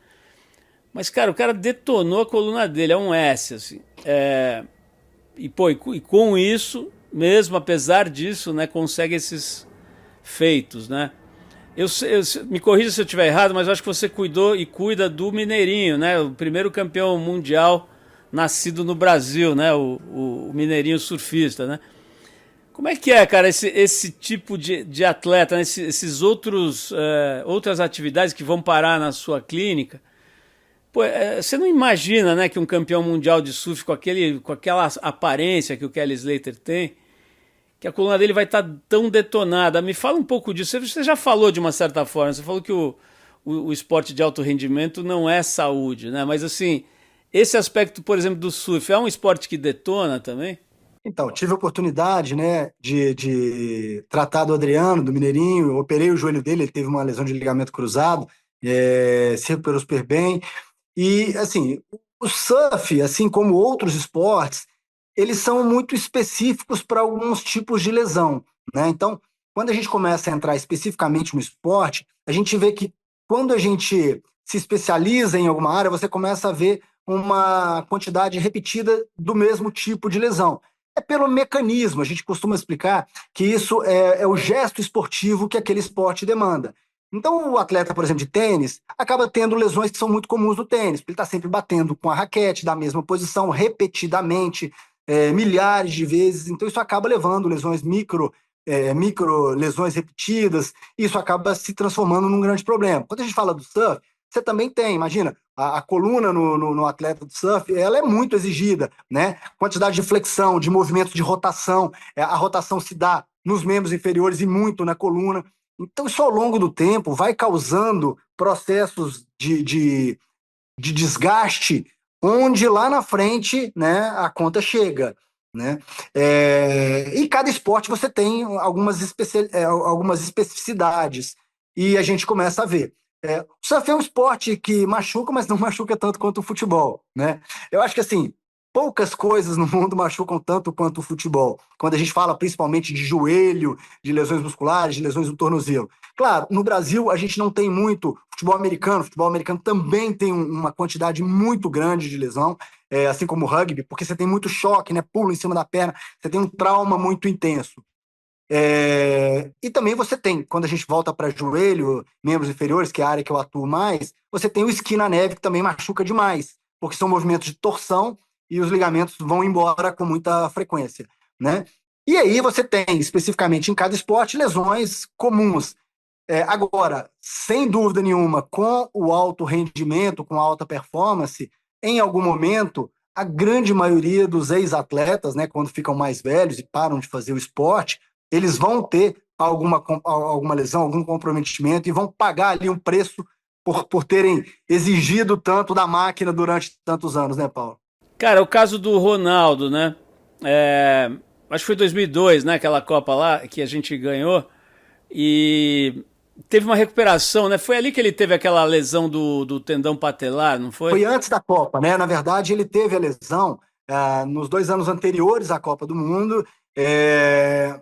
Mas, cara, o cara detonou a coluna dele, é um S, assim. E com isso, mesmo apesar disso, né, consegue esses feitos, né? Me corrija se eu estiver errado, mas eu acho que você cuidou e cuida do Mineirinho, né? O primeiro campeão mundial nascido no Brasil, né? O Mineirinho surfista, né? Como é que é, cara, esse tipo de atleta, né? Esses outras atividades que vão parar na sua clínica? Pô, você não imagina, né, que um campeão mundial de surf com aquela aparência que o Kelly Slater tem, que a coluna dele vai estar tão detonada. Me fala um pouco disso. Você já falou de uma certa forma, você falou que o esporte de alto rendimento não é saúde, né? Mas assim, esse aspecto, por exemplo, do surf, é um esporte que detona também? Então, tive a oportunidade, né, de tratar do Adriano, do Mineirinho. Eu operei o joelho dele, ele teve uma lesão de ligamento cruzado, se recuperou super bem. E, assim, o surf, assim como outros esportes, eles são muito específicos para alguns tipos de lesão, né? Então, quando a gente começa a entrar especificamente no esporte, a gente vê que quando a gente se especializa em alguma área, você começa a ver uma quantidade repetida do mesmo tipo de lesão. É pelo mecanismo, a gente costuma explicar que isso é o gesto esportivo que aquele esporte demanda. Então, o atleta, por exemplo, de tênis, acaba tendo lesões que são muito comuns no tênis, porque ele está sempre batendo com a raquete da mesma posição, repetidamente, milhares de vezes. Então, isso acaba levando lesões micro lesões repetidas, e isso acaba se transformando num grande problema. Quando a gente fala do surf, você também tem, imagina, a coluna no atleta do surf, ela é muito exigida, né? Quantidade de flexão, de movimento de rotação, a rotação se dá nos membros inferiores e muito na coluna. Então, isso ao longo do tempo vai causando processos de desgaste, onde lá na frente, né, a conta chega, né? E cada esporte você tem algumas especificidades, e a gente começa a ver. O surf é um esporte que machuca, mas não machuca tanto quanto o futebol, né? Eu acho que, assim, poucas coisas no mundo machucam tanto quanto o futebol. Quando a gente fala principalmente de joelho, de lesões musculares, de lesões do tornozelo. Claro, no Brasil a gente não tem muito futebol americano. O futebol americano também tem uma quantidade muito grande de lesão, assim como o rugby, porque você tem muito choque, né? Pulo em cima da perna, você tem um trauma muito intenso. E também você tem, quando a gente volta para joelho, membros inferiores, que é a área que eu atuo mais, você tem o esqui na neve, que também machuca demais, porque são movimentos de torção e os ligamentos vão embora com muita frequência, né? E aí você tem, especificamente em cada esporte, lesões comuns. Agora, sem dúvida nenhuma, com o alto rendimento, com a alta performance, em algum momento, a grande maioria dos ex-atletas, né, quando ficam mais velhos e param de fazer o esporte, eles vão ter alguma lesão, algum comprometimento, e vão pagar ali um preço por terem exigido tanto da máquina durante tantos anos, né, Paulo? Cara, o caso do Ronaldo, né? Acho que foi 2002, né? Aquela Copa lá que a gente ganhou. E teve uma recuperação, né? Foi ali que ele teve aquela lesão do tendão patelar, não foi? Foi antes da Copa, né? Na verdade, ele teve a lesão nos 2 anos anteriores à Copa do Mundo.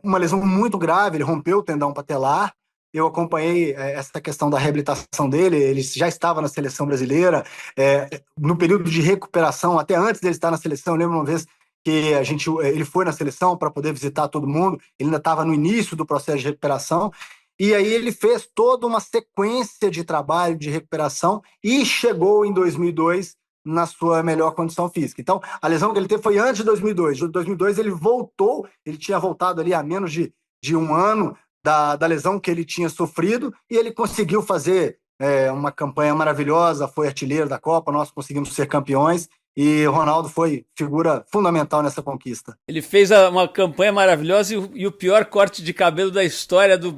Uma lesão muito grave, ele rompeu o tendão patelar. Eu acompanhei essa questão da reabilitação dele, ele já estava na seleção brasileira, no período de recuperação, até antes dele estar na seleção. Eu lembro uma vez que ele foi na seleção para poder visitar todo mundo, ele ainda estava no início do processo de recuperação, e aí ele fez toda uma sequência de trabalho de recuperação e chegou em 2002 na sua melhor condição física. Então, a lesão que ele teve foi antes de 2002. Em 2002 ele voltou, ele tinha voltado ali há menos de um ano da lesão que ele tinha sofrido, e ele conseguiu fazer uma campanha maravilhosa, foi artilheiro da Copa, nós conseguimos ser campeões, e o Ronaldo foi figura fundamental nessa conquista. Ele fez uma campanha maravilhosa e o pior corte de cabelo da história do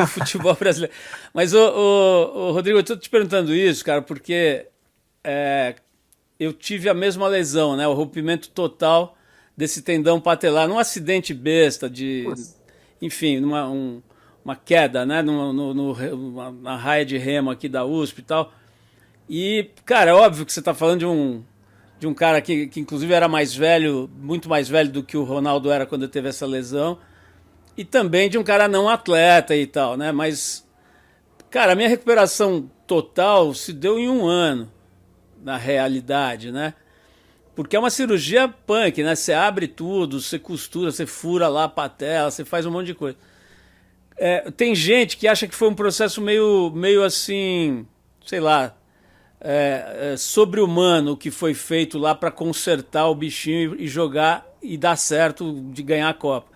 futebol brasileiro. Mas, Rodrigo, eu estou te perguntando isso, cara, porque eu tive a mesma lesão, né? O rompimento total desse tendão patelar, num acidente besta enfim, uma queda, né? Na raia de remo aqui da USP e tal. E, cara, é óbvio que você está falando de um cara que inclusive era mais velho, muito mais velho do que o Ronaldo era quando teve essa lesão, e também de um cara não atleta e tal, né? Mas, cara, a minha recuperação total se deu em 1 ano, na realidade, né? Porque é uma cirurgia punk, né? Você abre tudo, você costura, você fura lá a patela, você faz um monte de coisa. Tem gente que acha que foi um processo meio assim, sei lá, sobre-humano o que foi feito lá para consertar o bichinho e jogar e dar certo de ganhar a Copa.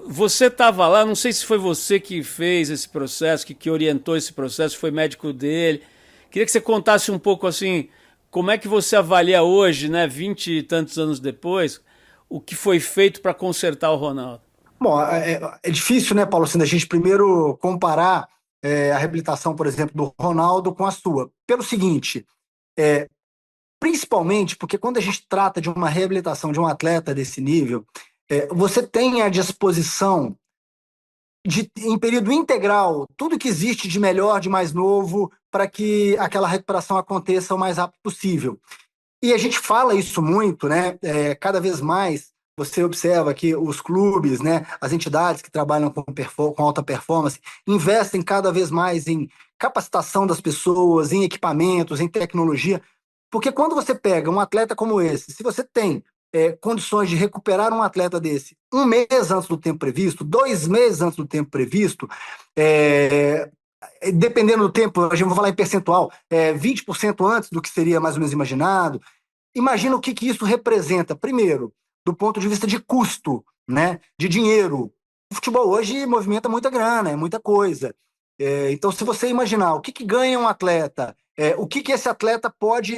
Você estava lá, não sei se foi você que fez esse processo, que orientou esse processo, foi médico dele. Queria que você contasse um pouco assim, como é que você avalia hoje, né, 20 e tantos anos depois, o que foi feito para consertar o Ronaldo? Bom, é difícil, né, Paulo, assim, a gente primeiro comparar a reabilitação, por exemplo, do Ronaldo com a sua. Pelo seguinte, principalmente porque quando a gente trata de uma reabilitação de um atleta desse nível, você tem à disposição em período integral, tudo que existe de melhor, de mais novo, para que aquela recuperação aconteça o mais rápido possível. E a gente fala isso muito, né? Cada vez mais você observa que os clubes, né, as entidades que trabalham com alta performance, investem cada vez mais em capacitação das pessoas, em equipamentos, em tecnologia, porque quando você pega um atleta como esse, se você tem condições de recuperar um atleta desse 1 mês antes do tempo previsto, 2 meses antes do tempo previsto, é, dependendo do tempo, a gente vai falar em percentual, 20% antes do que seria mais ou menos imaginado. Imagina o que isso representa, primeiro, do ponto de vista de custo, né, de dinheiro. O futebol hoje movimenta muita grana, é muita coisa. Então, se você imaginar o que ganha um atleta, o que esse atleta pode,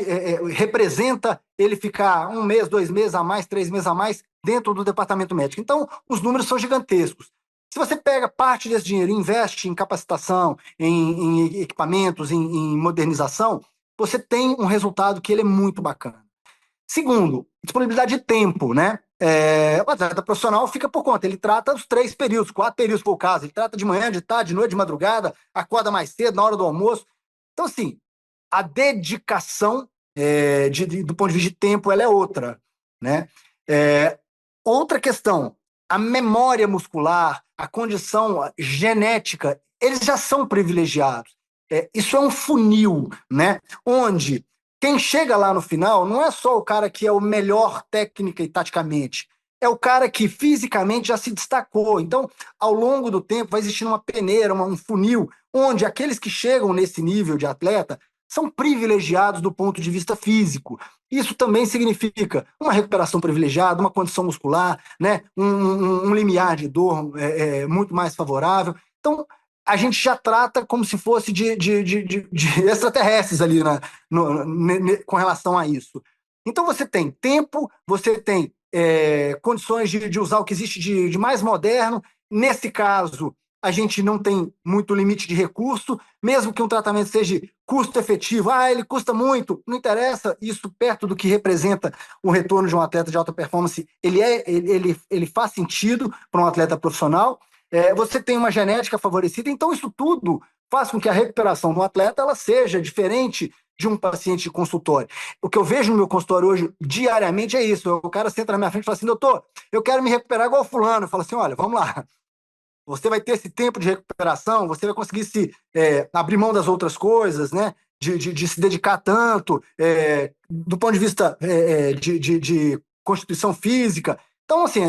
representa ele ficar 1 mês, 2 meses a mais, 3 meses a mais dentro do departamento médico. Então, os números são gigantescos. Se você pega parte desse dinheiro e investe em capacitação, em equipamentos, em modernização, você tem um resultado que ele é muito bacana. Segundo, disponibilidade de tempo, né? O atleta profissional fica por conta, ele trata os 3 períodos, 4 períodos por caso, ele trata de manhã, de tarde, de noite, de madrugada, acorda mais cedo, na hora do almoço. Então, assim, a dedicação do ponto de vista de tempo, ela é outra, né? Outra questão, a memória muscular, a condição genética, eles já são privilegiados. Isso é um funil, né? Onde quem chega lá no final não é só o cara que é o melhor técnica e taticamente, é o cara que fisicamente já se destacou. Então, ao longo do tempo, vai existindo uma peneira, um funil, onde aqueles que chegam nesse nível de atleta são privilegiados do ponto de vista físico. Isso também significa uma recuperação privilegiada, uma condição muscular, né? um limiar de dor muito mais favorável. Então, a gente já trata como se fosse de extraterrestres ali com relação a isso. Então, você tem tempo, você tem condições de usar o que existe de mais moderno. Nesse caso, a gente não tem muito limite de recurso, mesmo que um tratamento seja custo efetivo. Ele custa muito, não interessa, isso perto do que representa o retorno de um atleta de alta performance, ele faz sentido para um atleta profissional. Você tem uma genética favorecida, então isso tudo faz com que a recuperação do atleta ela seja diferente de um paciente de consultório. O que eu vejo no meu consultório hoje, diariamente, é isso. O cara senta na minha frente e fala assim, doutor, eu quero me recuperar igual fulano. Eu falo assim, olha, vamos lá. Você vai ter esse tempo de recuperação, você vai conseguir abrir mão das outras coisas, né? De se dedicar tanto, do ponto de vista de constituição física. Então, assim,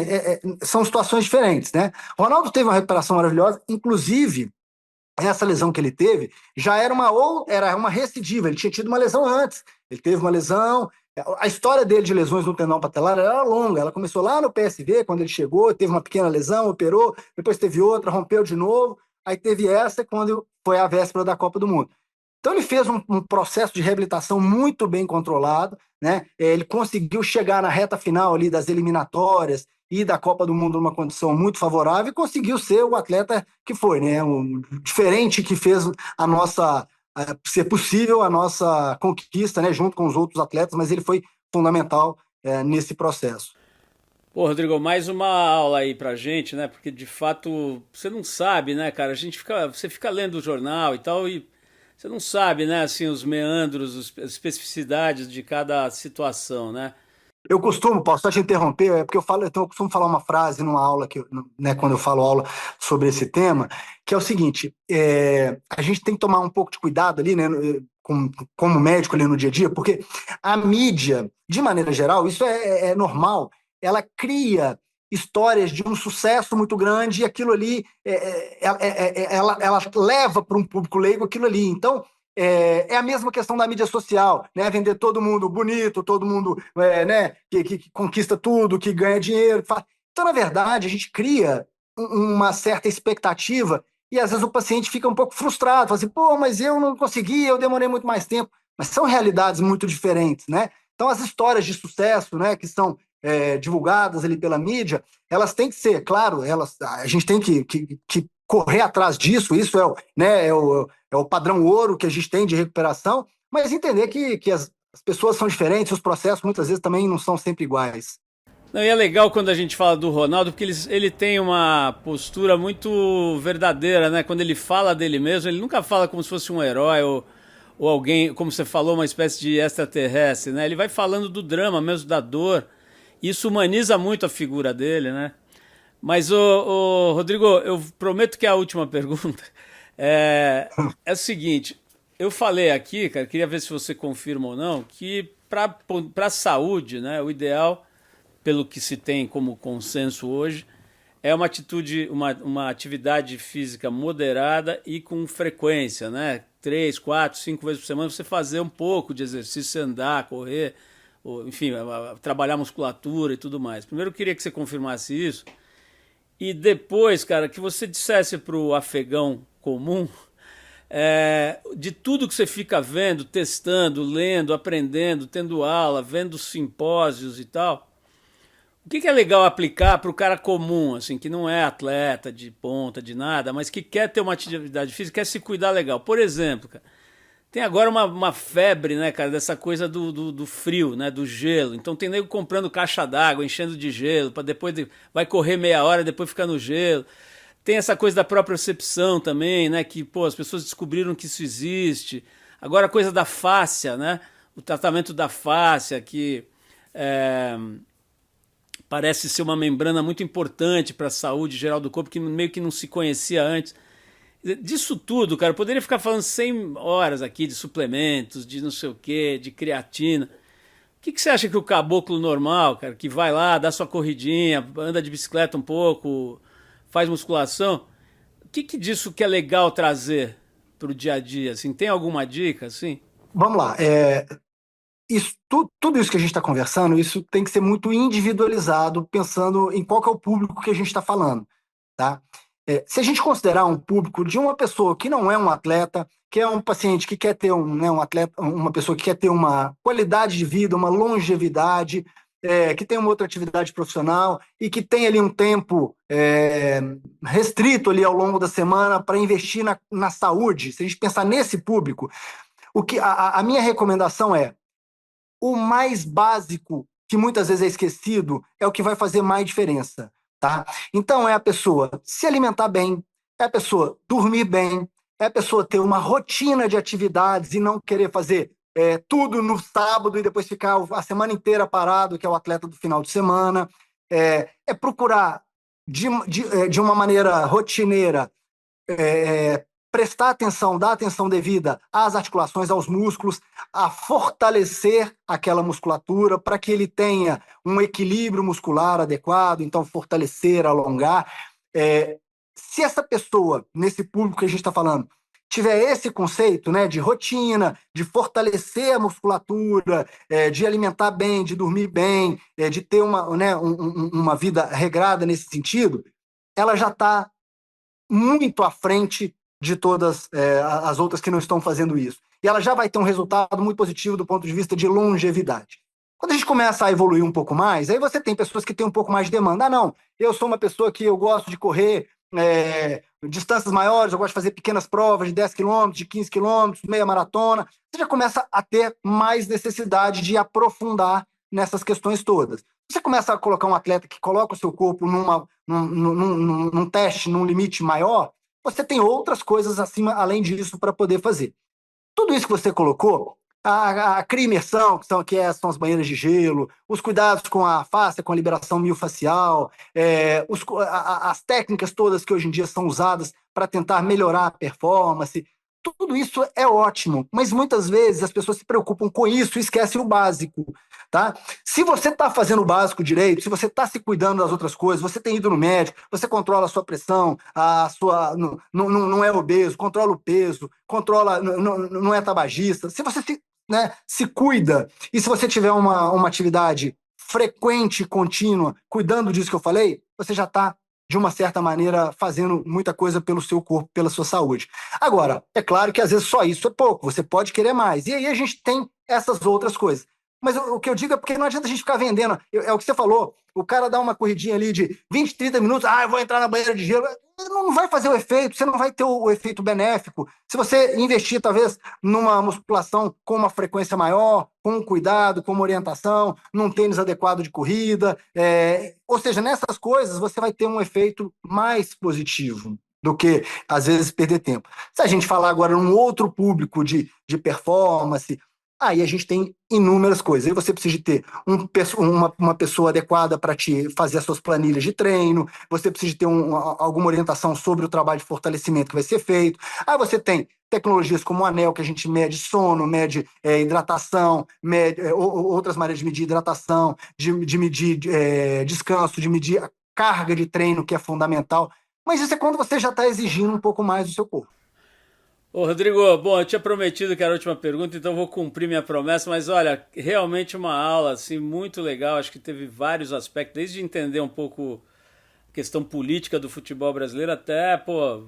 são situações diferentes, né? O Ronaldo teve uma recuperação maravilhosa, inclusive, essa lesão que ele teve já era uma recidiva, ele tinha tido uma lesão antes, ele teve uma lesão. A história dele de lesões no tendão patelar era longa, ela começou lá no PSV, quando ele chegou, teve uma pequena lesão, operou, depois teve outra, rompeu de novo, aí teve essa quando foi a véspera da Copa do Mundo. Então ele fez um processo de reabilitação muito bem controlado, né? Ele conseguiu chegar na reta final ali das eliminatórias e da Copa do Mundo numa condição muito favorável e conseguiu ser o atleta que foi, né? Diferente que fez ser possível a nossa conquista, né? Junto com os outros atletas, mas ele foi fundamental nesse processo. Pô, Rodrigo, mais uma aula aí pra gente, né? Porque de fato você não sabe, né, cara? Você fica lendo o jornal e tal e você não sabe, né, assim, os meandros, as especificidades de cada situação, né? Eu costumo, posso só te interromper, porque eu costumo falar uma frase numa aula, né, quando eu falo aula sobre esse tema, que é o seguinte, a gente tem que tomar um pouco de cuidado ali, né, como médico ali no dia a dia, porque a mídia, de maneira geral, isso é normal, ela cria histórias de um sucesso muito grande e aquilo ali, ela leva para um público leigo aquilo ali. Então, a mesma questão da mídia social, né? Vender todo mundo bonito, todo mundo né? que conquista tudo, que ganha dinheiro. Então, na verdade, a gente cria uma certa expectativa e às vezes o paciente fica um pouco frustrado, fala assim, pô, mas eu não consegui, eu demorei muito mais tempo. Mas são realidades muito diferentes, né? Então, as histórias de sucesso, né, que são divulgadas ali pela mídia, elas têm que ser, claro, a gente tem que correr atrás disso, isso é o padrão ouro que a gente tem de recuperação, mas entender que as pessoas são diferentes, os processos muitas vezes também não são sempre iguais. Não, e é legal quando a gente fala do Ronaldo, porque ele tem uma postura muito verdadeira, né? Quando ele fala dele mesmo, ele nunca fala como se fosse um herói ou alguém, como você falou, uma espécie de extraterrestre, né? Ele vai falando do drama mesmo, da dor. Isso humaniza muito a figura dele, né? Mas, Rodrigo, eu prometo que é a última pergunta. É o seguinte, eu falei aqui, cara, queria ver se você confirma ou não, que para a saúde, né, o ideal, pelo que se tem como consenso hoje, é uma atividade física moderada e com frequência, né? 3, 4, 5 vezes por semana, você fazer um pouco de exercício, andar, correr, ou, enfim, trabalhar musculatura e tudo mais. Primeiro eu queria que você confirmasse isso, e depois, cara, que você dissesse para o afegão comum, de tudo que você fica vendo, testando, lendo, aprendendo, tendo aula, vendo simpósios e tal, o que é legal aplicar para o cara comum, assim, que não é atleta de ponta, de nada, mas que quer ter uma atividade física, quer se cuidar legal? Por exemplo, cara, tem agora uma febre, né, cara, dessa coisa do frio, né, do gelo. Então tem nego comprando caixa d'água, enchendo de gelo, para depois vai correr meia hora, depois ficar no gelo. Tem essa coisa da propriocepção também, né, que pô, as pessoas descobriram que isso existe. Agora a coisa da fáscia, né, o tratamento da fáscia, que parece ser uma membrana muito importante para a saúde geral do corpo, que meio que não se conhecia antes. Disso tudo, cara, eu poderia ficar falando 100 horas aqui de suplementos, de não sei o quê, de creatina. O que você acha que o caboclo normal, cara, que vai lá, dá sua corridinha, anda de bicicleta um pouco, faz musculação, o que disso que é legal trazer para o dia a dia? Assim, tem alguma dica, assim? Vamos lá. Tudo isso que a gente está conversando, isso tem que ser muito individualizado, pensando em qual que é o público que a gente está falando, tá? Se a gente considerar um público de uma pessoa que não é um atleta, que é um paciente que quer ter um atleta, uma pessoa que quer ter uma qualidade de vida, uma longevidade, que tem uma outra atividade profissional e que tem ali um tempo restrito ali ao longo da semana para investir na saúde, se a gente pensar nesse público, a minha recomendação o mais básico, que muitas vezes é esquecido, é o que vai fazer mais diferença, tá? Então, é a pessoa se alimentar bem, é a pessoa dormir bem, é a pessoa ter uma rotina de atividades e não querer fazer tudo no sábado e depois ficar a semana inteira parado, que é o atleta do final de semana. Procurar, de uma maneira rotineira, prestar atenção, dar atenção devida às articulações, aos músculos, a fortalecer aquela musculatura para que ele tenha um equilíbrio muscular adequado, então fortalecer, alongar. Se essa pessoa, nesse público que a gente está falando, tiver esse conceito, né, de rotina, de fortalecer a musculatura, de alimentar bem, de dormir bem, de ter uma vida regrada nesse sentido, ela já está muito à frente de todas as outras que não estão fazendo isso. E ela já vai ter um resultado muito positivo do ponto de vista de longevidade. Quando a gente começa a evoluir um pouco mais, aí você tem pessoas que têm um pouco mais de demanda. Não, eu sou uma pessoa que eu gosto de correr distâncias maiores, eu gosto de fazer pequenas provas de 10 quilômetros, de 15 quilômetros, meia maratona. Você já começa a ter mais necessidade de aprofundar nessas questões todas. Você começa a colocar um atleta que coloca o seu corpo num teste, num limite maior, você tem outras coisas acima, além disso, para poder fazer. Tudo isso que você colocou, a crioimersão, que são as banheiras de gelo, os cuidados com a face, com a liberação miofascial, as técnicas todas que hoje em dia são usadas para tentar melhorar a performance, tudo isso é ótimo, mas muitas vezes as pessoas se preocupam com isso e esquecem o básico, tá? Se você está fazendo o básico direito, se você está se cuidando das outras coisas, você tem ido no médico, você controla a sua pressão, não é obeso, controla o peso, não é tabagista, se você se cuida e se você tiver uma atividade frequente e contínua, cuidando disso que eu falei, você já está de uma certa maneira, fazendo muita coisa pelo seu corpo, pela sua saúde. Agora, é claro que às vezes só isso é pouco, você pode querer mais. E aí a gente tem essas outras coisas. Mas o que eu digo é porque não adianta a gente ficar vendendo. É o que você falou. O cara dá uma corridinha ali de 20, 30 minutos, eu vou entrar na banheira de gelo. Não vai fazer o efeito, você não vai ter o efeito benéfico. Se você investir, talvez, numa musculação com uma frequência maior, com cuidado, com uma orientação, num tênis adequado de corrida, ou seja, nessas coisas você vai ter um efeito mais positivo do que, às vezes, perder tempo. Se a gente falar agora num outro público de performance, aí a gente tem inúmeras coisas. Aí você precisa de ter uma pessoa adequada para te fazer as suas planilhas de treino, você precisa de ter alguma orientação sobre o trabalho de fortalecimento que vai ser feito. Aí você tem tecnologias como o anel, que a gente mede sono, mede hidratação, mede outras maneiras de medir hidratação, de medir descanso, de medir a carga de treino, que é fundamental. Mas isso é quando você já está exigindo um pouco mais do seu corpo. Ô Rodrigo, bom, eu tinha prometido que era a última pergunta, então vou cumprir minha promessa, mas olha, realmente uma aula assim, muito legal, acho que teve vários aspectos, desde entender um pouco a questão política do futebol brasileiro até,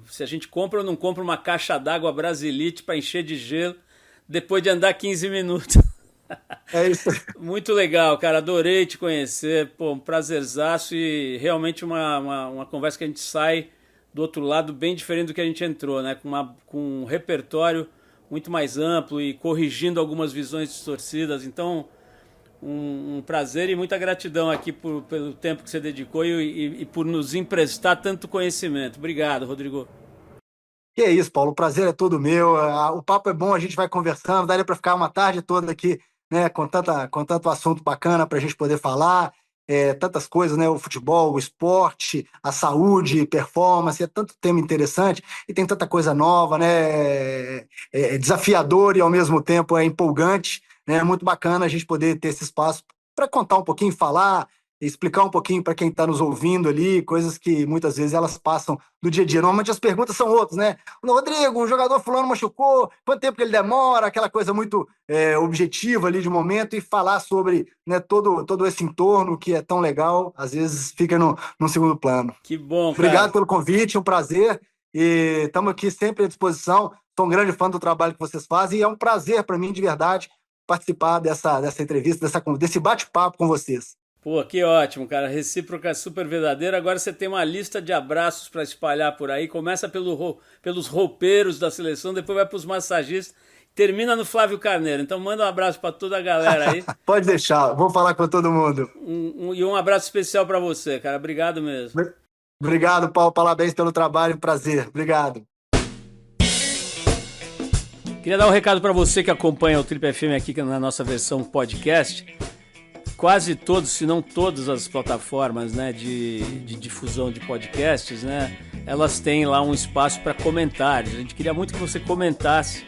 se a gente compra ou não compra uma caixa d'água Brasilite para encher de gelo depois de andar 15 minutos. É isso. Muito legal, cara, adorei te conhecer, um prazerzaço e realmente uma conversa que a gente sai do outro lado bem diferente do que a gente entrou, né? Com um repertório muito mais amplo e corrigindo algumas visões distorcidas. Então, um prazer e muita gratidão aqui pelo tempo que você dedicou e por nos emprestar tanto conhecimento. Obrigado, Rodrigo. Que é isso, Paulo. O prazer é todo meu. O papo é bom, a gente vai conversando. Daria para ficar uma tarde toda aqui, né? Com tanto assunto bacana para a gente poder falar. Tantas coisas, né? O futebol, o esporte, a saúde, performance, é tanto tema interessante e tem tanta coisa nova, né? Desafiador e ao mesmo tempo é empolgante, né? É muito bacana a gente poder ter esse espaço para contar um pouquinho, falar, explicar um pouquinho para quem está nos ouvindo ali, coisas que muitas vezes elas passam do dia a dia. Normalmente as perguntas são outras, né? Rodrigo, o jogador fulano machucou, quanto tempo que ele demora, aquela coisa muito objetiva ali de momento, e falar sobre, né, todo esse entorno que é tão legal, às vezes fica no segundo plano. Que bom, cara. Obrigado pelo convite, um prazer, e estamos aqui sempre à disposição. Sou um grande fã do trabalho que vocês fazem e é um prazer para mim, de verdade, participar dessa entrevista, desse bate-papo com vocês. Que ótimo, cara. Recíproca super verdadeira. Agora você tem uma lista de abraços para espalhar por aí. Começa pelos roupeiros da seleção, depois vai para os massagistas, termina no Flávio Carneiro. Então manda um abraço para toda a galera aí. Pode deixar, vou falar com todo mundo. E um abraço especial para você, cara. Obrigado mesmo. Obrigado, Paulo. Parabéns pelo trabalho. Prazer. Obrigado. Queria dar um recado para você que acompanha o Trip FM aqui na nossa versão podcast. Quase todos, se não todas as plataformas, né, de difusão de podcasts, né, elas têm lá um espaço para comentários. A gente queria muito que você comentasse,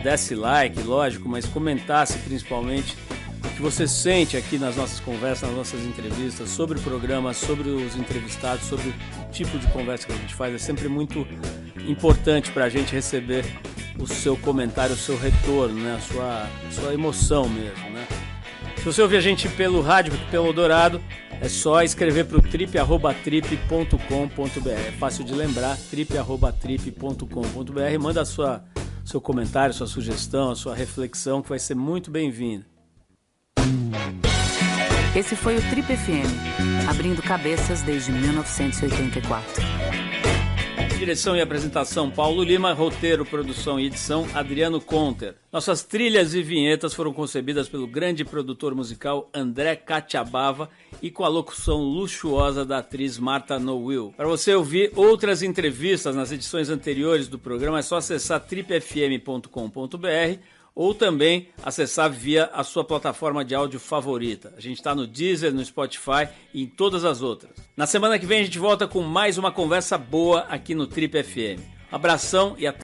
desse like, lógico, mas comentasse principalmente o que você sente aqui nas nossas conversas, nas nossas entrevistas, sobre o programa, sobre os entrevistados, sobre o tipo de conversa que a gente faz. É sempre muito importante para a gente receber o seu comentário, o seu retorno, né, a sua emoção mesmo, né. Se você ouvir a gente pelo rádio, pelo Eldorado, é só escrever para o trip@trip.com.br. É fácil de lembrar, trip@trip.com.br. Manda seu comentário, sua sugestão, a sua reflexão, que vai ser muito bem-vinda. Esse foi o Trip FM, abrindo cabeças desde 1984. Direção e apresentação Paulo Lima, roteiro, produção e edição Adriano Conter. Nossas trilhas e vinhetas foram concebidas pelo grande produtor musical André Catiabava e com a locução luxuosa da atriz Marta Nowill. Para você ouvir outras entrevistas nas edições anteriores do programa, é só acessar tripfm.com.br ou também acessar via a sua plataforma de áudio favorita. A gente está no Deezer, no Spotify e em todas as outras. Na semana que vem a gente volta com mais uma conversa boa aqui no Trip FM. Abração e até